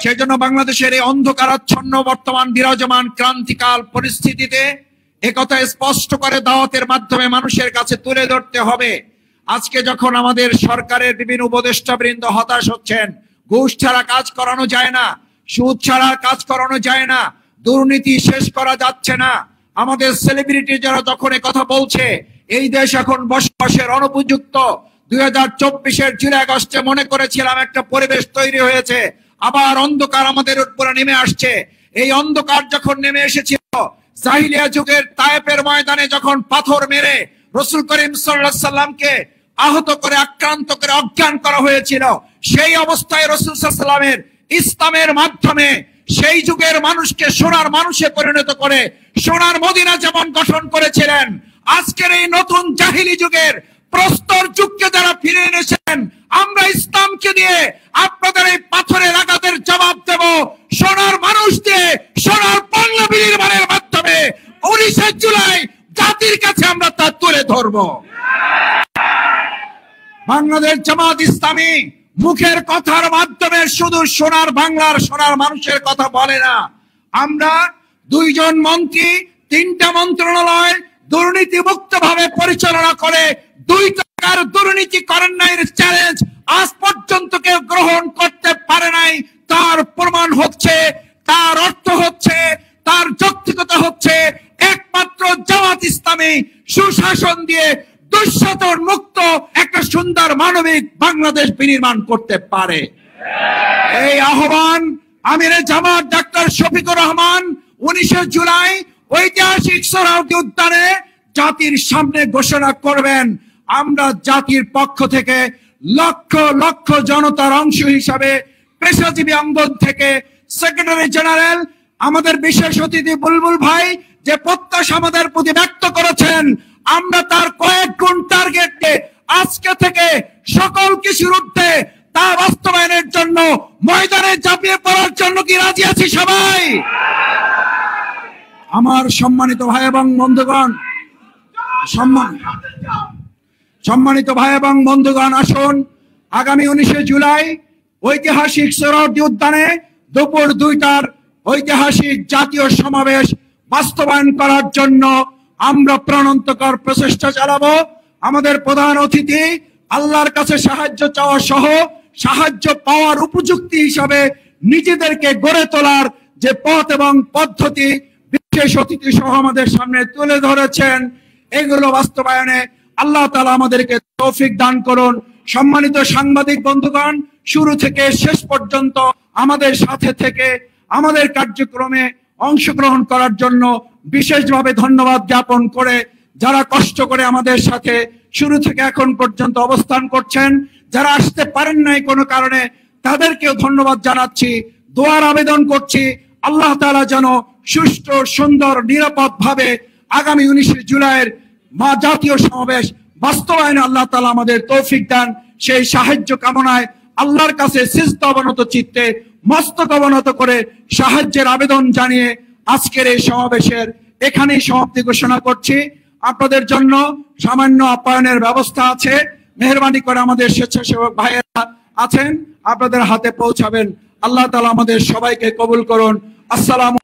S1: সেজন্য বাংলাদেশের এই অন্ধকারাচ্ছন্ন বর্তমান বিরাজমান ক্রান্তিকাল পরিস্থিতিতে একথা স্পষ্ট করে দাওয়াতের মাধ্যমে মানুষের কাছে তুলে ধরতে হবে। আজকে যখন আমাদের সরকারের বিভিন্ন উপদেষ্টাবৃন্দ হতাশ হচ্ছেন, ঘুষ ছাড়া কাজ করানো যায় না, সুদ ছাড়া কাজ করানো যায় না, দুর্নীতি শেষ করা যাচ্ছে না, আমাদের সেলিব্রিটি যারা যখন কথা বলছে এই দেশ এখন বসবাসের অনুপযুক্ত, 2024-এর জুলাই আগস্টে মনে করেছিলাম একটা পরিবেশ তৈরি হয়েছে, আবার অন্ধকার আমাদের উপরে নেমে আসছে। এই অন্ধকার যখন নেমে এসেছিল, জাহিলিয়া যুগের তায়েফের ময়দানে যখন পাথর মেরে রাসূল করিম সাল্লাল্লাহু আলাইহি সাল্লামকে আহত করে আক্রান্ত করে অজ্ঞান করা হয়েছিল, সেই অবস্থায় রাসূল সাল্লাল্লাহু আলাইহি সাল্লামের ইসলামের মাধ্যমে সেই যুগের মানুষকে সোনার মানুষে পরিণত করে সোনার মদিনা যেমন গঠন করেছিলেন, আজকের এই নতুন জাহিলি যুগের প্রস্তর যুগকে যারা ফিরে এনেছেন, আমরা ইসলামকে দিয়ে আপনাদের এই পাথরের আঘাতের জবাব দেব সোনার মানুষ দিয়ে, সোনার বাংলা বিনির্মাণের মাধ্যমে 19শে জুলাই জাতির কাছে আমরা তা তুলে ধরব। বাংলাদেশ জামাত ইসলামী মুখের কথার মাধ্যমে শুধু সোনার বাংলার সোনার মানুষের কথা বলে না। আমরা 2 জন মন্ত্রী 3টা মন্ত্রণালয় দুর্নীতি মুক্ত ভাবে পরিচালনা করে 2 টাকার দুর্নীতি করেন নাই চ্যালেঞ্জ আজ পর্যন্ত কেউ গ্রহণ করতে পারে নাই। তার প্রমাণ হচ্ছে, তার অর্থ হচ্ছে, তার যৌক্তিকতা হচ্ছে একমাত্র জামাত ইসলামী সুশাসন দিয়ে দুঃশাসন মুক্ত একটা সুন্দর মানবিক বাংলাদেশ বিনির্মাণ করতে পারে। এই আহ্বান আমিরে জামাত ডাক্তার শফিকুর রহমান 19শে জুলাই ঐতিহাসিক সোহরাওয়ার্দী উদ্যানে জাতির সামনে ঘোষণা করবেন। আমরা জাতির পক্ষ থেকে লক্ষ লক্ষ জনতার অংশ হিসাবে পেশাজীবী অঙ্গন থেকে সেক্রেটারি জেনারেল আমাদের বিশেষ অতিথি বুলবুল ভাই যে প্রত্যাশা আমাদের প্রতি ব্যক্ত করেছেন, আমরা তার কয়েক গুণ টার্গেটকে আজকে থেকে সকল কিছুর ঊর্ধ্বে তা বাস্তবায়নের জন্য ময়দানে ঝাঁপিয়ে পড়ার জন্য কি রাজি আছি সবাই? আমার সম্মানিত ভাই এবং বন্ধুগণ, সম্মানিত ভাই এবং বন্ধুগণ, আসুন আগামী 19 জুলাই ঐতিহাসিক সোহরাওয়ার্দী উদ্যানে দুপুর 2টার ঐতিহাসিক জাতীয় সমাবেশ বাস্তবায়ন করার জন্য আমরা প্রাণান্তকর প্রচেষ্টা চালাবো। আমাদের প্রধান অতিথি আল্লাহর কাছে সাহায্য চাওয়া সহ সাহায্য পাওয়ার উপযুক্ত হিসাবে নিজেদেরকে গড়ে তোলার যে পথ এবং পদ্ধতি বিশেষ অতিথি সহ আমাদের সামনে তুলে ধরেছেন, এগুলো বাস্তবায়নে আল্লাহ তাআলা আমাদেরকে তৌফিক দান করুন। সম্মানিত সাংবাদিক বন্ধুগণ, শুরু থেকে শেষ পর্যন্ত আমাদের সাথে থেকে আমাদের কার্যক্রমে অংশগ্রহণ করার জন্য বিশেষভাবে ধন্যবাদ জ্ঞাপন করে, যারা কষ্ট করে আমাদের সাথে শুরু থেকে এখন পর্যন্ত অবস্থান করছেন, যারা আসতে পারেন নাই কোনো কারণে, তাদেরকেও ধন্যবাদ জানাচ্ছি। দোয়ার আবেদন করছি আল্লাহ তাআলা যেন সুষ্ঠু সুন্দর নিরাপদ ভাবে আগামী 19 জুলাইয়ের জাতীয় সমাবেশ বাস্তবায়নে আল্লাহ তাআলা আমাদের তৌফিক দেন। সেই সাহায্য কামনায় আল্লাহর কাছে সিজদা অবনত চিত্তে মস্তক অবনত করে সাহায্যের আবেদন জানিয়ে আজকের এই সমাবেশের এখানেই সমাপ্তি ঘোষণা করছি। আপনাদের জন্য সামান্য আপ্যায়নের ব্যবস্থা আছে, মেহেরবানি করে আমাদের স্বেচ্ছাসেবক ভাইয়েরা আছেন, আপনাদের হাতে পৌঁছাবেন। আল্লাহ তাআলা আমাদের সবাইকে কবুল করুন। আসসালামু